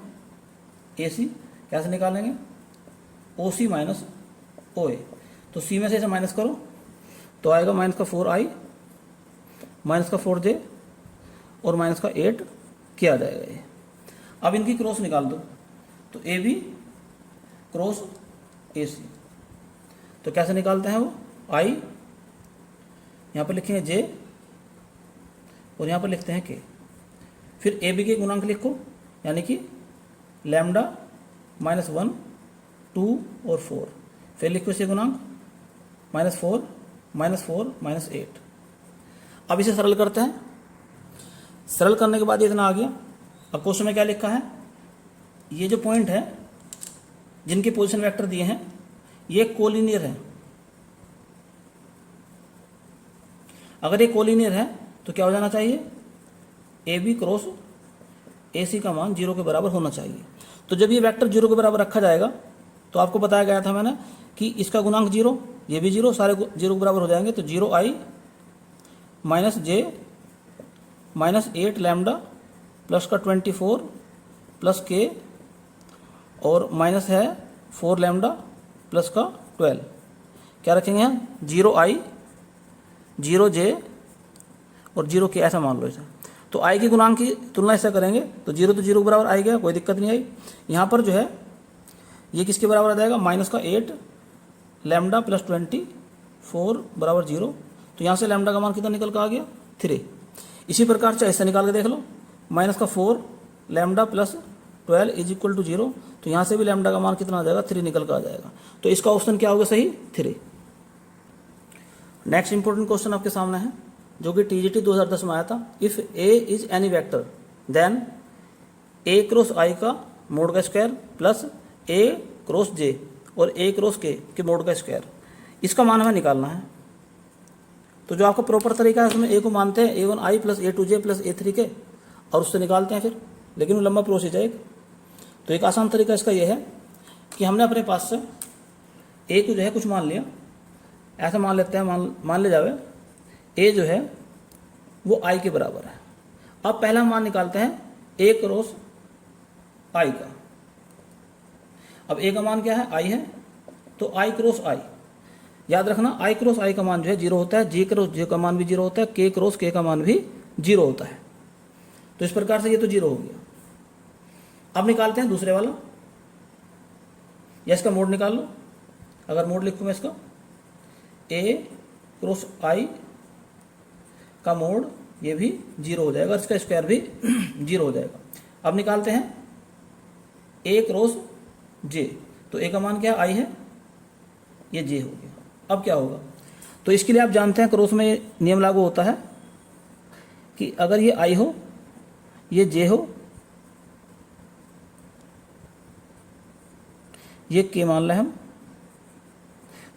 AC, कैसे निकालेंगे, OC माइनस OA। तो C में से इसे माइनस करो तो आएगा माइनस का 4I माइनस का 4J और माइनस का 8K आ जाएगा ये। अब इनकी क्रॉस निकाल दो, तो AB क्रॉस AC, तो कैसे निकालते हैं वो, I यहाँ पर लिखेंगे J और यहाँ पर लिखते हैं K। फिर AB के गुणांक लिखो, यानी कि लैम्डा माइनस 1, 2 और 4। फिर लिखो इसे गुणांक -4 -4 -8। अब इसे सरल करते हैं, सरल करने के बाद ये इतना आ गया। अब क्वेश्चन में क्या लिखा है, ये जो पॉइंट है जिनके पोजीशन वेक्टर दिए हैं ये कोलिनियर है। अगर ये कोलिनियर है तो क्या हो जाना चाहिए, AB क्रॉस AC का मान 0 के बराबर होना चाहिए। तो जब ये वेक्टर 0 के बराबर रखा जाएगा तो आपको बताया गया था मैंने कि इसका गुणांक 0, ये भी 0, सारे 0 के बराबर हो जाएंगे। तो 0I minus J minus 8 lambda plus का 24 प्लस K और माइनस है 4 लैम्डा प्लस का 12। क्या रखेंगे हम, 0I 0J और 0K ऐसा मान लो इसे। तो I के गुणांक की तुलना इससे करेंगे तो 0 तो 0 के बराबर आ गया, कोई दिक्कत नहीं आई। यहाँ पर जो है ये किसके बराबर आ जाएगा, माइनस का 8 लैम्डा प्लस 24 बराबर 0। तो यहाँ से लैम्डा का मान कितना निकल कर आ गया, 3। इसी प्रकार से ऐसे निकाल के देख लो, माइनस का 4 lambda plus 12 is equal to 0। तो यहाँ से भी लैम्डा का मान कितना आ जाएगा, 3 निकल कर आ जाएगा। तो इसका ऑप्शन क्या होगा सही, 3। नेक्स्ट इंपॉर्टेंट क्वेश्चन आपके सामने है जो कि TGT 2010 में आया था। If A is any vector then A cross I का मोड का square plus A cross J और A क्रॉस K के मोड का स्क्वायर, इसका मान हमें निकालना है। तो जो आपका प्रॉपर तरीका है उसमें A को मानते हैं A1I plus A2J plus A3 के और उससे निकालते हैं फिर, लेकिन वो लंबा प्रोसेस है एक। तो एक आसान तरीका इसका यह है कि हमने अपने पास से A को जो है कुछ मान लिया, ऐसा मान लेते हैं, मान ले जावे A जो है वो I के बराबर है। अब पहला मान निकालते हैं A क्रॉस I का। अब A का मान क्या है, I है, तो I क्रॉस I, याद रखना I क्रॉस I का मान जो है 0 होता है, J क्रॉस J का मान भी 0 होता है, K क्रॉस K का मान भी 0 होता है। तो इस प्रकार से ये तो 0 हो गया। अब निकालते हैं दूसरे वाला, या इसका मोड निकाल लो। अगर मोड लिखूँ मैं इसका A क्रॉस I का मोड ये भी 0 हो जाएगा, इसका स्क्वायर भी 0 हो जाएगा। अब निकालते हैं ए क्रॉस जे, तो ए का मान क्या आई है, ये जे हो गया। अब क्या होगा, तो इसके लिए आप जानते हैं क्रॉस में नियम लागू होता है कि अगर ये आई हो, ये जे हो, ये के मान लें हम,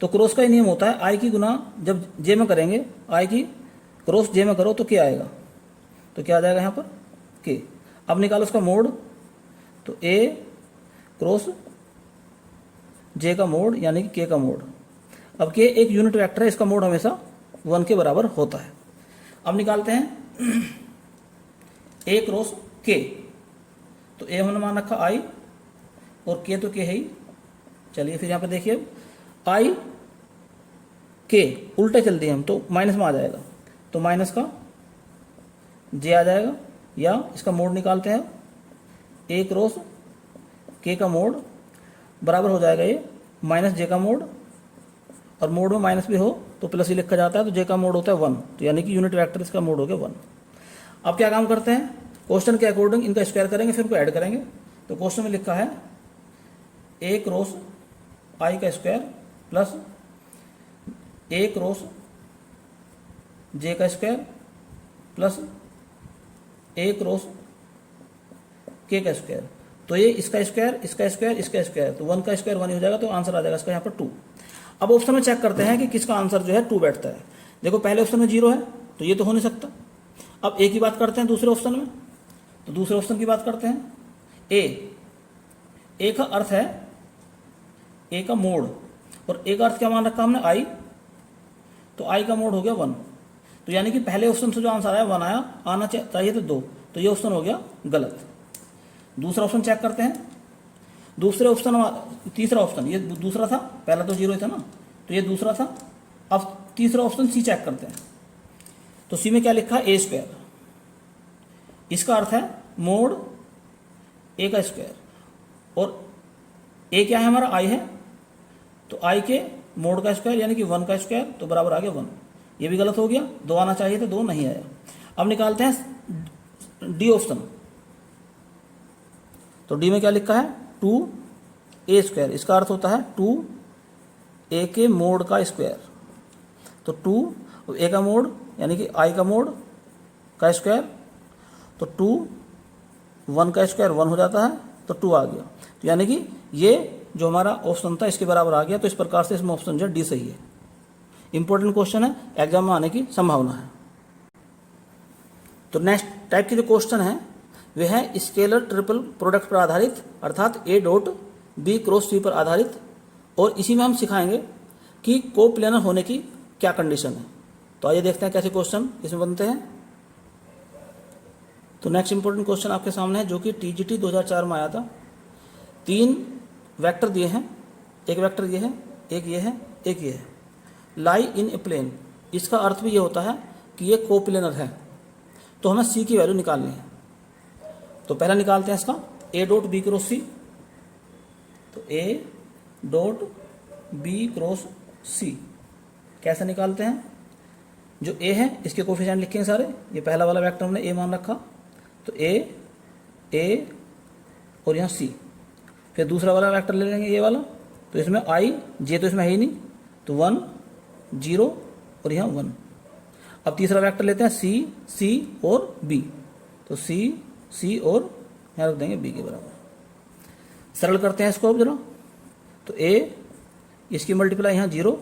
तो क्रॉस का ही नियम होता है आई की गुना जब जे में करेंगे, आई की क्रॉस जे में करो तो क्या आएगा, तो क्या आ जाएगा यहाँ पर के। अब निकालो उसका मोड, तो ए क्रॉस जे का मोड यानी कि के का मोड। अब के एक यूनिट वेक्टर है, इसका मोड हमेशा 1 के बराबर होता है। अब निकालते हैं ए क्रॉस के, तो ए हमने मान रखा आई और के तो के है ही। चलिए फिर यहाँ पे देखिए आई के उल्टे चल दिए हम तो माइनस में आ जाएगा, तो माइनस का जे आ जाएगा, या इसका मोड निकालते हैं ए क्रॉस के का मोड बराबर हो जाएगा ये माइनस जे का मोड, और मोड में माइनस भी हो तो प्लस ही लिखा जाता है, तो जे का मोड होता है 1, तो यानी कि यूनिट वेक्टर इसका मोड हो गया 1। अब क्या काम करते हैं, क्वेश्चन के अकॉर्डिंग इनका स्क्वायर करेंगे फिर उनको ऐड करेंगे। तो क्वेश्चन में लिखा है ए क्रॉस आई का स्क्वायर प्लस ए क्रॉस जे का स्क्वायर प्लस ए क्रॉस के का स्क्वायर, तो ये इसका स्क्वायर इसका स्क्वायर इसका स्क्वायर, तो 1 का स्क्वायर 1 ही हो जाएगा, तो आंसर आ जाएगा इसका यहाँ पर 2। अब ऑप्शन में चेक करते हैं कि किसका आंसर जो है 2 बैठता है। देखो पहले ऑप्शन में 0 है तो ये तो हो नहीं सकता। अब ए की बात करते हैं दूसरे ऑप्शन में, तो दूसरे ऑप्शन की बात करते हैं ए का अर्थ है ए का मोड, और ए का अर्थ क्या मान रखा हमने आई, तो आई का मोड हो गया 1, तो यानी कि पहले ऑप्शन से जो आंसर आया 1 आया, आना चाहिए तो 2, तो ये ऑप्शन हो गया गलत। दूसरा ऑप्शन चेक करते हैं, दूसरे ऑप्शन तीसरा ऑप्शन, ये दूसरा था, पहला तो 0 ही था ना, तो ये दूसरा था। अब तीसरा ऑप्शन सी चेक करते हैं, तो सी में क्या लिखा है ए स्क्वायर, इसका अर्थ है मोड ए का स्क्वायर, और ए क्या है हमारा आई है, तो आई के मोड का स्क्वायर यानी कि 1 का स्क्वायर, तो बराबर आ गया 1। ये भी गलत हो गया, 2 आना चाहिए था 2 नहीं आया। अब निकालते हैं डी ऑप्शन, तो डी में क्या लिखा है 2 ए स्क्वायर, इसका अर्थ होता है 2 ए के मोड का स्क्वायर, तो 2 ए का मोड यानी कि आई का मोड का स्क्वायर, तो 2 1 का स्क्वायर 1 हो जाता है, तो 2 आ गया, तो यानी कि ये जो हमारा ऑप्शन था इसके बराबर आ गया। तो इस प्रकार से इसमें ऑप्शन जो डी सही है। इंपॉर्टेंट क्वेश्चन है, एग्जाम में आने की संभावना है। तो नेक्स्ट टाइप के जो क्वेश्चन है वे है स्केलर ट्रिपल प्रोडक्ट पर आधारित, अर्थात ए डॉट बी क्रॉस सी पर आधारित, और इसी में हम सिखाएंगे कि कोप्लेनर होने की क्या कंडीशन है। तो आइए देखते हैं कैसे क्वेश्चन इसमें बनते हैं। तो नेक्स्ट इंपॉर्टेंट क्वेश्चन आपके सामने है जो कि टीजीटी 2004 में आया था। 3 वेक्टर दिए हैं, एक वेक्टर ये है, एक ये है, एक ये है। लाई इन ए प्लेन, इसका अर्थ भी ये होता है कि ये कोप्लेनर है। तो हमें सी की वैल्यू निकालनी है। तो पहला निकालते हैं इसका ए डॉट बी क्रॉस सी, तो ए डॉट बी क्रॉस सी कैसे निकालते हैं। जो ए है इसके कोफिशिएंट लिखेंगे सारे, ये पहला वाला वेक्टर हमने ए मान रखा, तो ए और यहाँ सी। फिर दूसरा वाला वेक्टर ले लेंगे ये वाला, तो इसमें आई जे तो इसमें है ही नहीं, तो 1 0 और यहाँ 1। अब तीसरा वेक्टर लेते हैं सी और बी, तो सी और यहाँ रख देंगे बी के बराबर। सरल करते हैं इसको अब जरा, तो ए इसकी मल्टीप्लाई यहाँ 0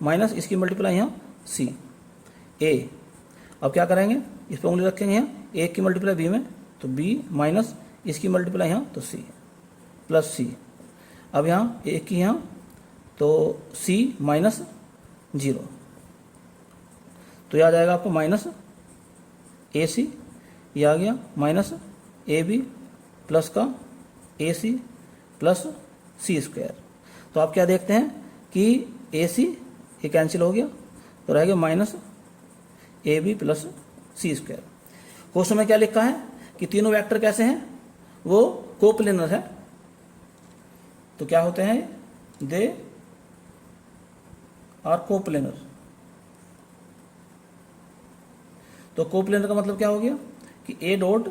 माइनस इसकी मल्टीप्लाई यहाँ सी ए। अब क्या करेंगे, इस पर उंगली रखेंगे यहाँ, ए की मल्टीप्लाई बी में, तो बी माइनस इसकी मल्टीप्लाई यहाँ, तो सी प्लस सी। अब यहाँ ए की यहाँ, तो सी माइनस 0, तो यह आ जाएगा आपको माइनस ए सी, ये आ गया माइनस ए बी प्लस का ए सी प्लस सी स्क्वायर। तो आप क्या देखते हैं कि ए सी ये कैंसिल हो गया, तो रह गया minus A B plus C square. Question में क्या लिखा है कि तीनों वेक्टर कैसे हैं, वो कोप्लेनर है। तो क्या होते हैं, दे आर कोप्लेनर। तो कोप्लेनर का मतलब क्या हो गया कि A dot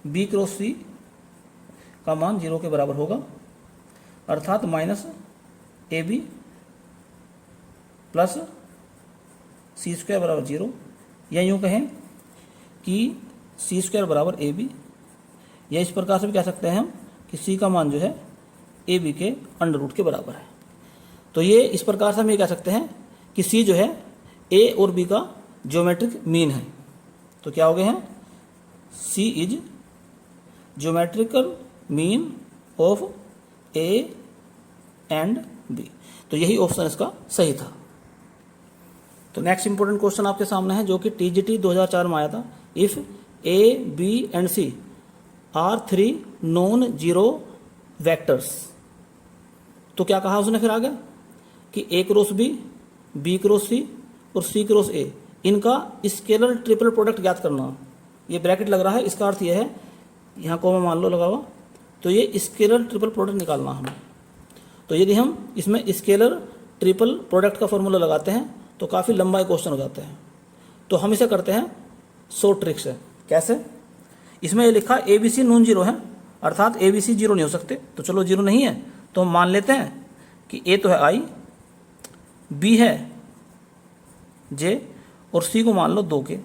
B cross C का मान 0 के बराबर होगा, अर्थात minus A B plus C square बराबर 0, या यूँ कहें कि सी स्क्वायर बराबर ए बी, या इस प्रकार से भी कह सकते हैं हम कि सी का मान जो है ए बी के अंडर रूट के बराबर है। तो ये इस प्रकार से हम ये कह सकते हैं कि सी जो है ए और बी का ज्योमेट्रिक मीन है। तो क्या हो गए हैं, c is geometrical mean of a and b. तो यही ऑप्शन इसका सही था। तो नेक्स्ट इंपॉर्टेंट क्वेश्चन आपके सामने है जो कि टीजीटी 2004 में आया था। If A B and C are 3 non zero vectors, तो क्या कहा उसने फिर आगे कि A cross B cross C और सी क्रॉस ए, इनका स्केलर ट्रिपल प्रोडक्ट ज्ञात करना। ये ब्रैकेट लग रहा है, इसका अर्थ यह है, यहाँ कोमा मान लो लगा हुआ, तो ये स्केलर ट्रिपल प्रोडक्ट निकालना हमें। तो यदि हम इसमें स्केलर ट्रिपल प्रोडक्ट का फॉर्मूला लगाते हैं तो काफ़ी लंबा क्वेश्चन हो जाता है। तो हम इसे करते हैं शॉर्ट ट्रिक से। कैसे, इसमें ये लिखा A B C non zero है, अर्थात ए बी सी जीरो नहीं हो सकते। तो चलो जीरो नहीं है तो हम मान लेते हैं कि ए तो है आई, बी है जे और सी को मान लो 2 के।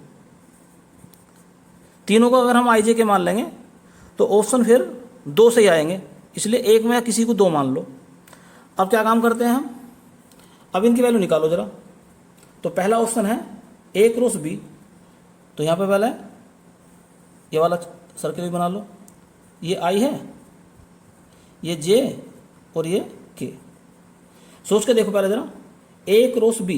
तीनों को अगर हम आई जे के मान लेंगे तो ऑप्शन फिर 2 से ही आएंगे, इसलिए एक में किसी को 2 मान लो। अब क्या काम करते हैं हम, अब इनकी वैल्यू निकालो जरा। तो पहला ऑप्शन है ए क्रॉस बी, तो यहाँ पे पहला है ये वाला सर्किल भी बना लो, ये आई है, ये जे और ये के। सोच के देखो पहले जरा, ए क्रॉस बी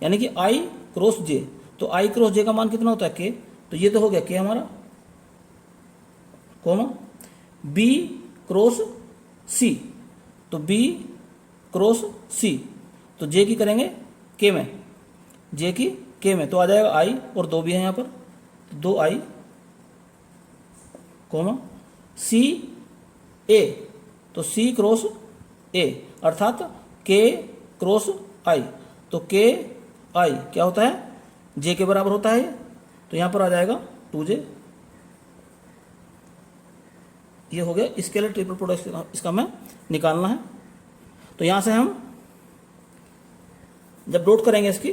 यानी कि आई क्रॉस जे, तो आई क्रॉस जे का मान कितना होता है के, तो ये तो हो गया के हमारा, कोमा बी क्रॉस सी, तो बी क्रॉस सी, तो जे की करेंगे के में, जे की के में, तो आ जाएगा आई और 2 भी है यहाँ पर, 2 आई कोमा सी ए, तो सी क्रॉस ए अर्थात के क्रॉस आई, तो के आई क्या होता है जे के बराबर होता है, तो यहाँ पर आ जाएगा 2j। ये हो गया स्केलर ट्रिपल प्रोडक्ट, इसका हमें निकालना है। तो यहाँ से हम जब डॉट करेंगे इसकी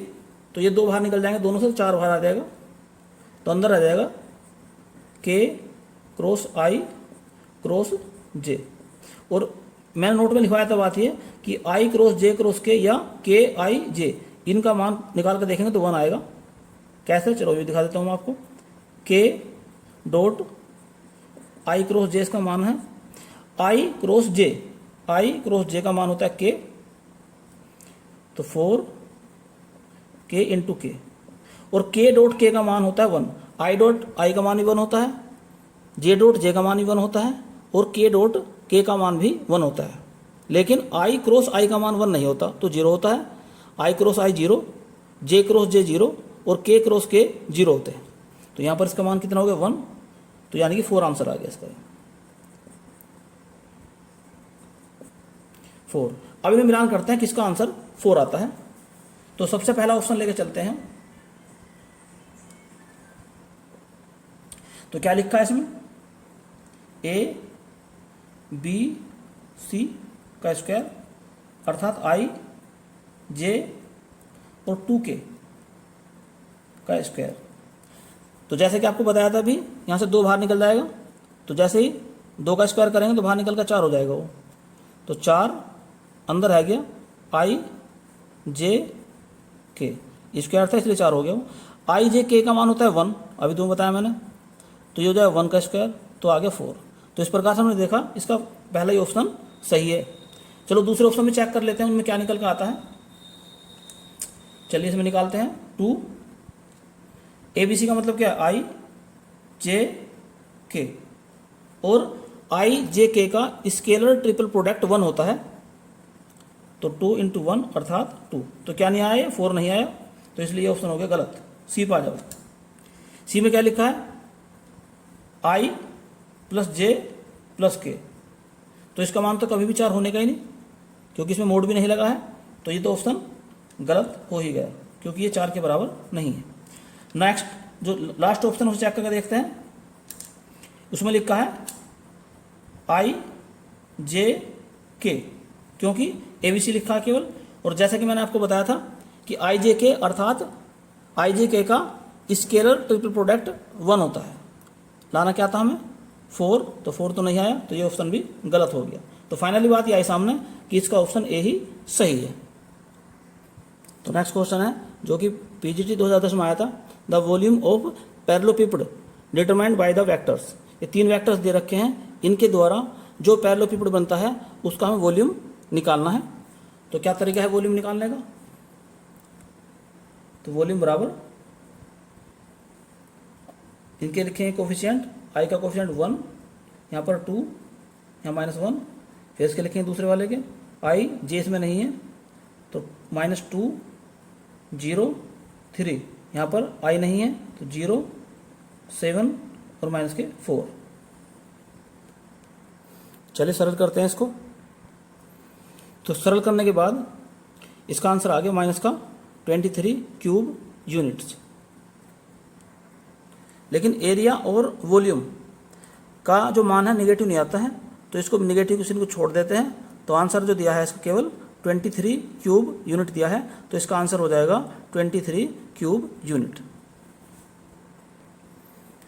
तो ये 2 बाहर निकल जाएंगे, दोनों से 4 बाहर आ जाएगा, तो अंदर आ जाएगा के क्रॉस आई क्रॉस जे। और मैंने नोट में लिखवाया था बात ये कि आई क्रॉस जे क्रॉस के या के आई जे, इनका मान निकाल कर देखेंगे तो 1 आएगा। कैसे, चलो ये दिखा देता हूँ मैं आपको। के डॉट आई क्रॉस जे इसका मान है, आई क्रॉस जे का मान होता है के, तो 4 के इंटू के, और के डॉट के का मान होता है 1। आई डॉट आई का मान भी 1 होता है, जे डॉट जे का मान भी 1 होता है, और के डॉट के का मान भी 1 होता है। लेकिन आई क्रॉस आई का मान 1 नहीं होता, तो 0 होता है। आई क्रॉस आई 0, जे क्रॉस जे 0 और के क्रॉस के 0 होते हैं। तो यहाँ पर इसका मान कितना हो गया 1, तो यानी कि 4 आंसर आ गया इसका 4। अब इन्हें मिलान करते हैं किसका आंसर 4 आता है। तो सबसे पहला ऑप्शन लेके चलते हैं। तो क्या लिखा है इसमें, ए बी सी का स्क्वायर अर्थात आई जे और 2k का स्क्वायर। तो जैसे कि आपको बताया था अभी, यहाँ से 2 बाहर निकल जाएगा, तो जैसे ही 2 का स्क्वायर करेंगे तो बाहर निकल कर 4 हो जाएगा वो, तो 4 अंदर रह गया आई जे के, स्क्वायर था इसलिए 4 हो गया वो। आई जे के का मान होता है 1, अभी तुम्हें बताया मैंने, तो ये हो जाएगा 1 का स्क्वायर, तो आ गया 4। तो इस प्रकार से हमने देखा इसका पहला ही ऑप्शन सही है। चलो दूसरे ऑप्शन में चेक कर लेते हैं उनमें क्या निकल कर आता है। चलिए इसमें निकालते हैं 2, ए बी सी का मतलब क्या है आई जे के, और आई जे के का स्केलर ट्रिपल प्रोडक्ट 1 होता है, तो 2 इंटू 1 अर्थात 2। तो क्या नहीं आया, 4 नहीं आया, तो इसलिए ये ऑप्शन हो गया गलत। सी पे आ जाओ। सी में क्या लिखा है, आई प्लस जे प्लस के, तो इसका मान तो कभी भी 4 होने का ही नहीं, क्योंकि इसमें मोड भी नहीं लगा है, तो ये तो ऑप्शन गलत हो ही गया, क्योंकि ये 4 के बराबर नहीं है। नेक्स्ट जो लास्ट ऑप्शन उसे चेक करके देखते हैं, उसमें लिखा है आई जे के, क्योंकि ABC लिखा है केवल। और जैसा कि मैंने आपको बताया था कि आई जे के अर्थात आई जे के का स्केलर ट्रिपल प्रोडक्ट 1 होता है। लाना क्या था हमें 4, तो 4 तो नहीं आया, तो ये ऑप्शन भी गलत हो गया। तो फाइनली बात ये आई सामने कि इसका ऑप्शन ए ही सही है। तो नेक्स्ट क्वेश्चन है जो कि PGT 2010 में आया था, the volume of parallelopiped determined by the vectors. ये 3 वेक्टर्स दे रखे हैं, इनके द्वारा जो पैरेललोपिपेड बनता है उसका हमें वॉल्यूम निकालना है। तो क्या तरीका है वॉल्यूम निकालने का, तो वॉल्यूम बराबर इनके लिखेंगे कोफिशिएंट, आई का कोफिशिएंट 1, यहाँ पर 2, यहाँ -1, फिर इसके लिखेंगे दूसरे वाले के आई जे इसमें नहीं है तो -2, 0, 3, यहाँ पर आई नहीं है तो 0, 7 और -4। चलिए सरल करते हैं इसको। तो सरल करने के बाद इसका आंसर आ गया -23 क्यूब यूनिट्स। लेकिन एरिया और वॉल्यूम का जो मान है निगेटिव नहीं आता है, तो इसको निगेटिव क्वेश्चन को छोड़ देते हैं। तो आंसर जो दिया है इसका केवल 23 क्यूब यूनिट दिया है, तो इसका आंसर हो जाएगा 23 क्यूब यूनिट।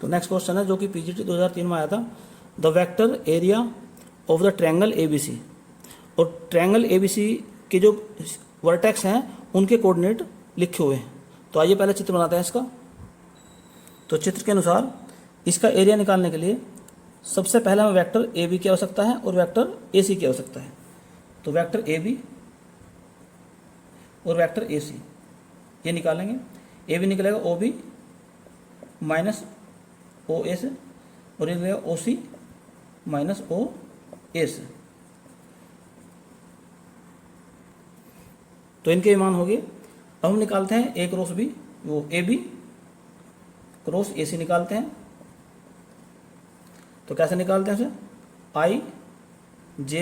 तो नेक्स्ट क्वेश्चन है जो कि PGT 2003 में आया था, the vector area of the triangle ABC। और ट्रायंगल ABC के जो वर्टेक्स हैं उनके कोऑर्डिनेट लिखे हुए हैं। तो आइए पहले चित्र बनाते हैं इसका। तो चित्र के अनुसार इसका एरिया निकालने के लिए सबसे पहले हमें वेक्टर AB की आवश्यकता है और वेक्टर AC की आवश्यकता है। तो वेक्टर AB और वेक्टर AC ये निकालेंगे। AB निकलेगा OB माइनस OS और ये निकलेगा OC माइनस OS। तो इनके मान हो गए। अब हम निकालते हैं A क्रॉस B, वो AB क्रॉस AC निकालते हैं। तो कैसे निकालते हैं उसे, I J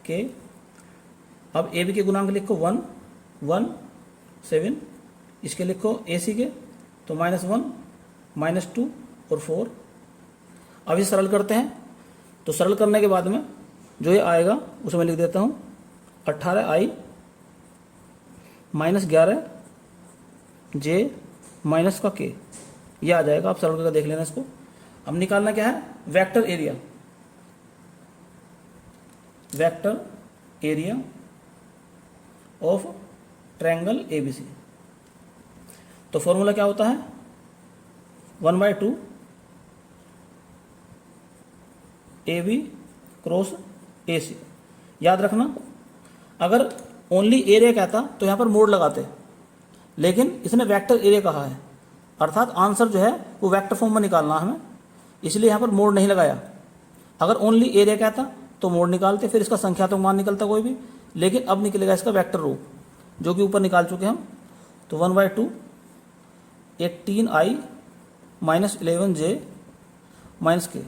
K। अब AB के गुणांक लिखो 1, 1, 7, इसके लिखो AC के तो -1, -2 और 4। अब इसे सरल करते हैं। तो सरल करने के बाद में जो ये आएगा उसे मैं लिख देता हूँ 18I -11 J माइनस का K, ये आ जाएगा। आप सरल करके देख लेना इसको। अब निकालना क्या है, vector area, vector area of triangle ABC। तो फॉर्मूला क्या होता है 1/2 AB क्रॉस AC। याद रखना, अगर ओनली एरिया कहता तो यहाँ पर मोड लगाते, लेकिन इसने वेक्टर एरिया कहा है, अर्थात आंसर जो है वो वेक्टर फॉर्म में निकालना हमें, इसलिए यहाँ पर मोड नहीं लगाया। अगर ओनली एरिया कहता तो मोड निकालते, फिर इसका संख्यात्मक मान निकलता कोई भी, लेकिन अब निकलेगा इसका वेक्टर रूप जो कि ऊपर निकाल चुके हम। तो 1/2 18I -11 J -K।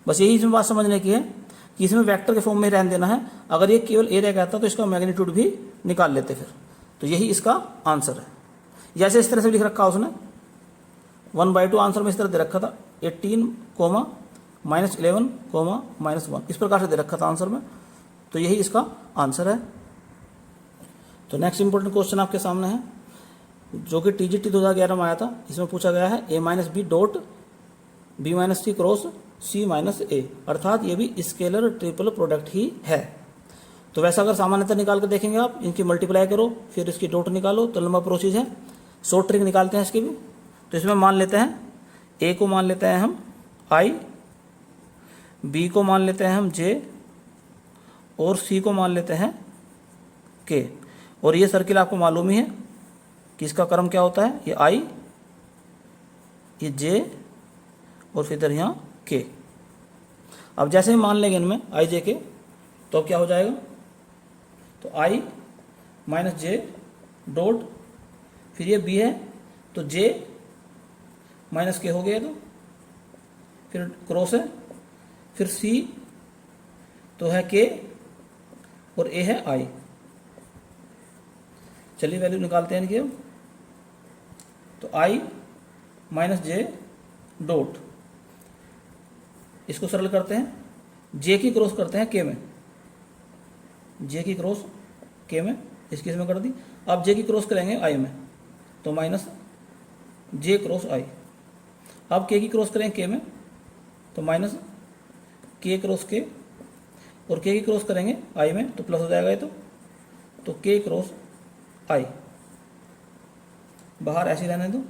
बस यही इसमें बात समझने की है कि इसमें वेक्टर के फॉर्म में रहने देना है। अगर ये केवल एरिया कहता तो इसका मैग्नीट्यूड भी निकाल लेते फिर। तो यही इसका आंसर है। जैसे इस तरह से लिख रखा उसने 1/2 आंसर में इस तरह दे रखा था 18, -11, -1, इस प्रकार से दे रखा था आंसर में। तो यही इसका आंसर है। तो नेक्स्ट इंपॉर्टेंट क्वेश्चन आपके सामने है जो कि TGT 2011 में आया था। इसमें पूछा गया है A-B dot B-C cross C-A, अर्थात ये भी स्केलर ट्रिपल प्रोडक्ट ही है। तो वैसा अगर सामान्यतः निकाल कर देखेंगे आप, इनकी मल्टीप्लाई करो फिर इसकी डॉट निकालो तो लंबा प्रोसेस है। शॉर्ट ट्रिक निकालते हैं इसकी भी। तो इसमें मान लेते हैं A को मान लेते हैं हम I, B को मान लेते हैं हम J और C को मान लेते हैं K। और ये सर्किल आपको मालूम ही है कि इसका क्रम क्या होता है, ये I, ये J और फिर इधर यहाँ K। अब जैसे ही मान लेंगे इनमें I J K तो अब क्या हो जाएगा, तो I -J डॉट फिर ये B है तो J -K हो गया, तो फिर क्रॉस है, फिर C तो है K और A है I। चलिए वैल्यू निकालते हैं इनकी अब। तो आई माइनस जे डॉट, इसको सरल करते हैं, जे की क्रॉस करते हैं के में, जे की क्रॉस के में, इसकी इसमें कर दी। अब जे की क्रॉस करेंगे आई में, तो माइनस जे क्रॉस आई। अब के की क्रॉस करेंगे के में, तो माइनस के क्रॉस के, और के की क्रॉस करेंगे आई में तो प्लस हो जाएगा ये, तो के क्रॉस आई। बाहर ऐसे रहने दो।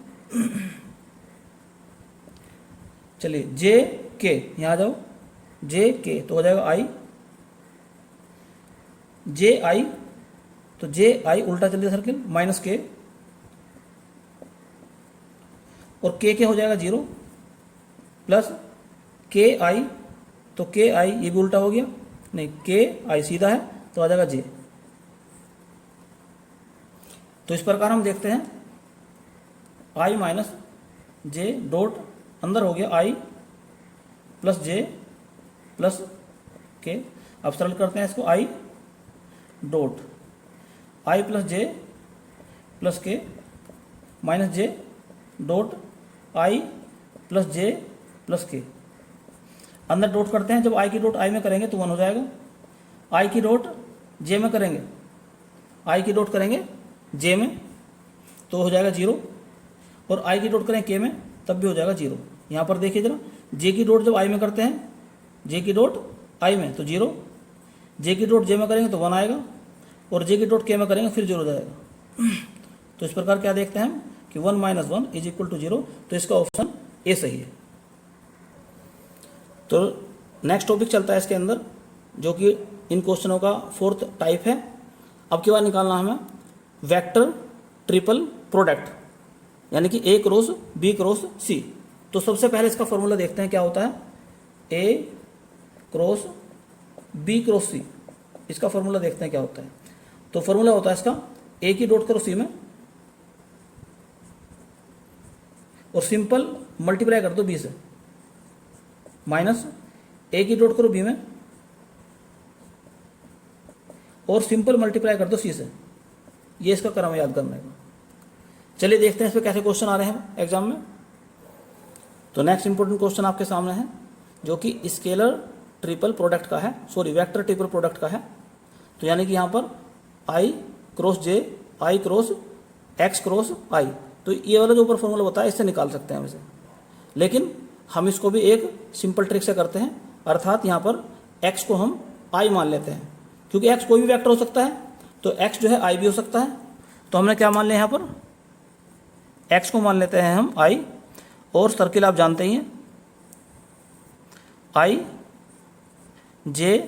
चलिए जे के, यहाँ आ जाओ, जे के तो हो जाएगा आई, जे आई, तो जे आई उल्टा चल दिया सर्किल, माइनस के, और के हो जाएगा 0, प्लस के आई, तो के आई ये भी उल्टा हो गया, नहीं के आई सीधा है तो आ जाएगा जे। तो इस प्रकार हम देखते हैं आई माइनस जे डॉट अंदर हो गया आई प्लस जे प्लस के। अब सरल करते हैं इसको, i dot i plus j plus k minus j dot i plus j plus k. अंदर डॉट करते हैं, जब आई की डॉट आई में करेंगे तो 1 हो जाएगा, आई की डॉट जे में करेंगे, आई की डॉट करेंगे जे में तो हो जाएगा 0, और आई की डॉट करें के में तब भी हो जाएगा 0। यहाँ पर देखिए जरा, जे की डॉट जब आई में करते हैं, जे की डॉट आई में तो 0, जे की डॉट जे में करेंगे तो 1 आएगा, और जे की डॉट के में करेंगे फिर 0 हो जाएगा। तो इस प्रकार क्या देखते हैं हम कि 1 माइनस 1 इज इक्वल टू 0, तो इसका ऑप्शन ए सही है। तो नेक्स्ट टॉपिक चलता है इसके अंदर, जो कि इन क्वेश्चनों का 4th टाइप है। अब के बाद निकालना हमें वेक्टर ट्रिपल प्रोडक्ट, यानी कि ए क्रॉस बी क्रॉस सी। तो सबसे पहले इसका फॉर्मूला देखते हैं क्या होता है, ए क्रॉस बी क्रॉस सी, इसका फॉर्मूला देखते हैं क्या होता है। तो फॉर्मूला होता है इसका, ए की डॉट करो सी में और सिंपल मल्टीप्लाई कर दो बी से, माइनस ए की डॉट करो बी में और सिंपल मल्टीप्लाई कर दो सी से। ये इसका क्रम है याद करने का। चलिए देखते हैं इस पर कैसे क्वेश्चन आ रहे हैं एग्जाम में। तो नेक्स्ट इंपॉर्टेंट क्वेश्चन आपके सामने है, जो कि स्केलर ट्रिपल प्रोडक्ट का है, सॉरी वेक्टर ट्रिपल प्रोडक्ट का है। तो यानी कि यहाँ पर आई क्रॉस जे, आई क्रॉस एक्स क्रॉस आई, तो ये वाला जो ऊपर फॉर्मूला बताया इससे निकाल सकते हैं हम इसे। लेकिन हम इसको भी एक सिंपल ट्रिक से करते हैं, अर्थात यहाँ पर x को हम i मान लेते हैं, क्योंकि x कोई भी वेक्टर हो सकता है, तो x जो है i भी हो सकता है। तो हमने क्या मान लिया यहाँ पर, x को मान लेते हैं हम i, और सर्किल आप जानते ही हैं i j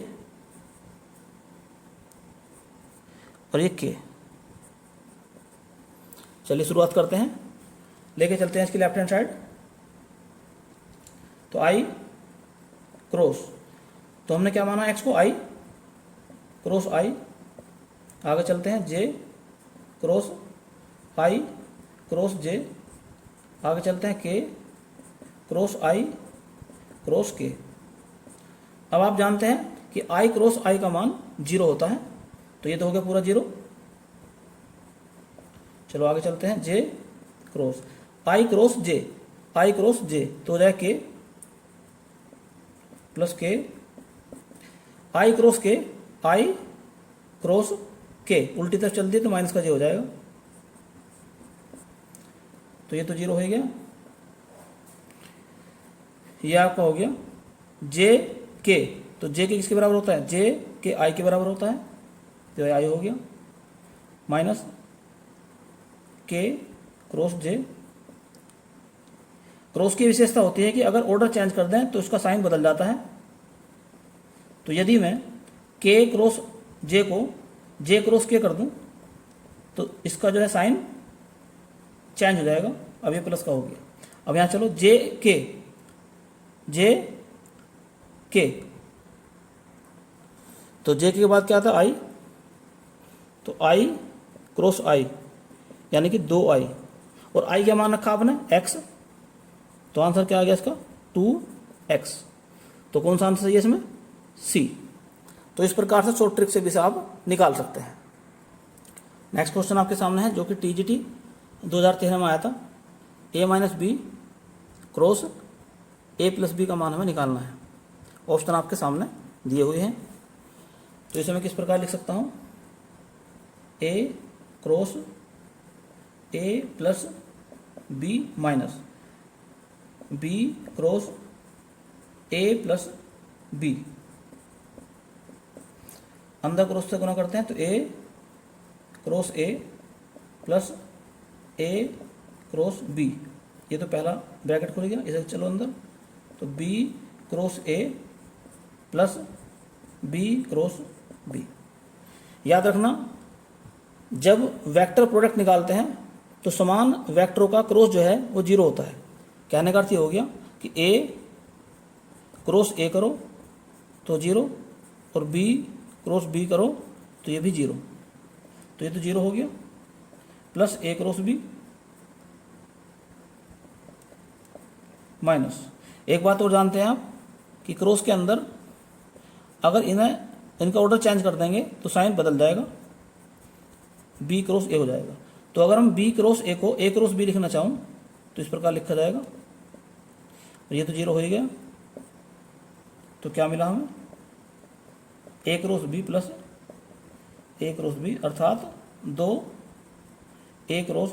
और ये k। चलिए शुरुआत करते हैं, लेके चलते हैं इसकी लेफ्ट हैंड साइड। तो आई क्रॉस, तो हमने क्या माना x को i क्रॉस i। आगे चलते हैं j cross i cross j। आगे चलते हैं k cross i cross k। अब आप जानते हैं कि i क्रॉस i का मान 0 होता है, तो ये तो हो गया पूरा 0। चलो आगे चलते हैं j cross i cross j, i cross j तो हो जाए k plus k, i cross k, i cross k उल्टी तरफ चल दी तो माइनस का j हो जाएगा, तो ये तो 0 हो गया। ये आपका हो गया j k, तो j के किसके बराबर होता है, j के i के बराबर होता है, तो i हो गया, minus k cross j। Cross की विशेषता होती है कि अगर ऑर्डर चेंज कर दें तो इसका साइन बदल जाता है। तो यदि मैं k क्रॉस j को j क्रॉस k कर दूं तो इसका जो है साइन चेंज हो जाएगा। अब ये प्लस का हो गया। अब यहाँ चलो j k, तो j के बाद क्या था i, तो i क्रॉस i यानी कि 2i, और i क्या मान रखा आपने x, तो आंसर क्या आ गया इसका 2x। तो कौन सा आंसर सही है इसमें, C। तो इस प्रकार से शॉर्ट ट्रिक से भी आप निकाल सकते हैं। नेक्स्ट क्वेश्चन आपके सामने है, जो कि TGT 2013 में आया था, a minus b cross A plus b का मान हमें निकालना है। ऑप्शन आपके सामने दिए हुए हैं। तो इसे मैं किस प्रकार लिख सकता हूँ, a cross A plus b minus b cross A plus b, अंदर क्रॉस से गुना करते हैं तो a cross A plus a cross b, ये तो पहला ब्रैकेट खुल गया, इसे चलो अंदर, तो बी क्रॉस ए प्लस बी क्रॉस बी। याद रखना जब वेक्टर प्रोडक्ट निकालते हैं तो समान वेक्टरों का क्रॉस जो है वो जीरो होता है। कहने का अर्थ ये हो गया कि ए क्रॉस ए करो तो जीरो, और बी क्रॉस बी करो तो ये भी जीरो, तो ये तो जीरो हो गया, plus a cross B minus. एक बात और जानते हैं आप कि क्रॉस के अंदर अगर इनका ऑर्डर चेंज कर देंगे तो साइन बदल जाएगा, बी क्रॉस ए हो जाएगा। तो अगर हम बी क्रॉस ए को ए क्रॉस बी लिखना चाहूँ तो इस प्रकार लिखा जाएगा, और ये तो जीरो हो ही गया, तो क्या मिला हमें, ए cross B plus a cross B, अर्थात दो ए क्रॉस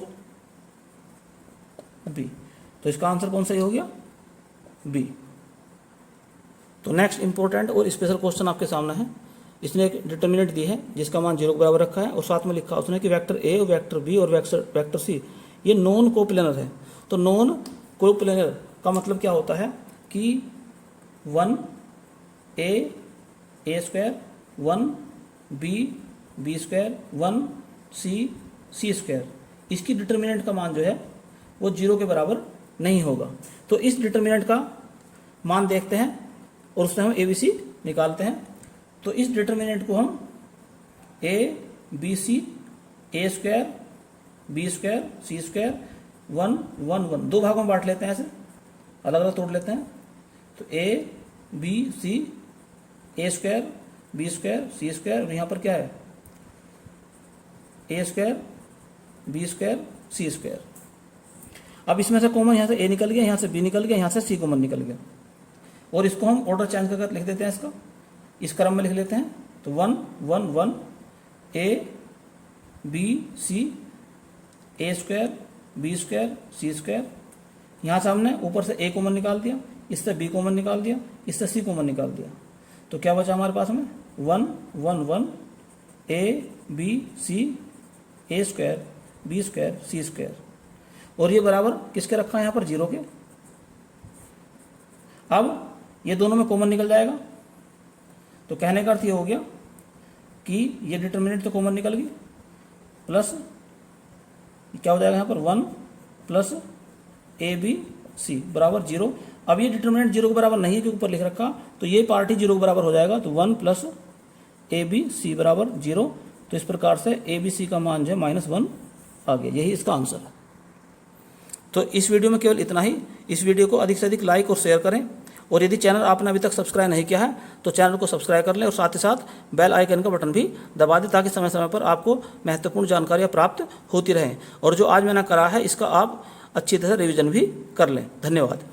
बी। तो इसका आंसर कौन सा ही हो गया, बी। तो नेक्स्ट इंपॉर्टेंट और स्पेशल क्वेश्चन आपके सामने है। इसने एक डिटर्मिनेंट दी है जिसका मान 0 के बराबर रखा है, और साथ में लिखा उसने कि वेक्टर ए, वेक्टर बी और वेक्टर सी ये नॉन कोप्लेनर है। तो नॉन कोप्लेनर का मतलब क्या होता है कि 1 ए स्क्वायर, 1 बी स्क्वायर, 1 सी स्क्वायर, इसकी डिटर्मिनेंट का मान जो है वो 0 के बराबर नहीं होगा। तो इस डिटर्मिनेंट का मान देखते हैं और उससे हम ए बी सी निकालते हैं। तो इस डिटर्मिनेंट को हम A B C, A square B square C square 1 1 1 दो भागों में बांट लेते हैं, ऐसे अलग अलग तोड़ लेते हैं। तो A B C, A square B square C square, और यहाँ पर क्या है A square B square C square. अब इसमें से कॉमन यहाँ से ए निकल गया, यहाँ से बी निकल गया, यहाँ से सी कॉमन निकल गया, और इसको हम ऑर्डर चेंज करके लिख देते हैं, इसका इस क्रम में लिख लेते हैं। तो 1 1 1 A B C, A square B square C square, यहाँ से हमने ऊपर से ए कॉमन निकाल दिया, इससे बी कॉमन निकाल दिया, इससे सी कॉमन निकाल दिया, तो क्या बचा हमारे पास में 1 1 1 A B C, A square B square C square, और ये बराबर किसके रखा है यहाँ पर 0 के। अब ये दोनों में कॉमन निकल जाएगा, तो कहने का अर्थ ये हो गया कि ये डिटर्मिनेंट तो कॉमन निकल गई, प्लस क्या हो जाएगा यहाँ पर 1 प्लस ए बी सी बराबर 0। अब ये डिटर्मिनेंट 0 के बराबर नहीं है क्योंकि ऊपर लिख रखा, तो ये पार्ट ही 0 के बराबर हो जाएगा, तो 1 प्लस ए बी सी बराबर 0। तो इस प्रकार से ए बी सी का मान जो है -1 आ गया, यही इसका आंसर है। तो इस वीडियो में केवल इतना ही। इस वीडियो को अधिक से अधिक लाइक और शेयर करें, और यदि चैनल आपने अभी तक सब्सक्राइब नहीं किया है तो चैनल को सब्सक्राइब कर लें, और साथ ही साथ बेल आइकन का बटन भी दबा दें ताकि समय समय पर आपको महत्वपूर्ण जानकारियाँ प्राप्त होती रहें। और जो आज मैंने करा है इसका आप अच्छी तरह रिवीजन भी कर लें। धन्यवाद।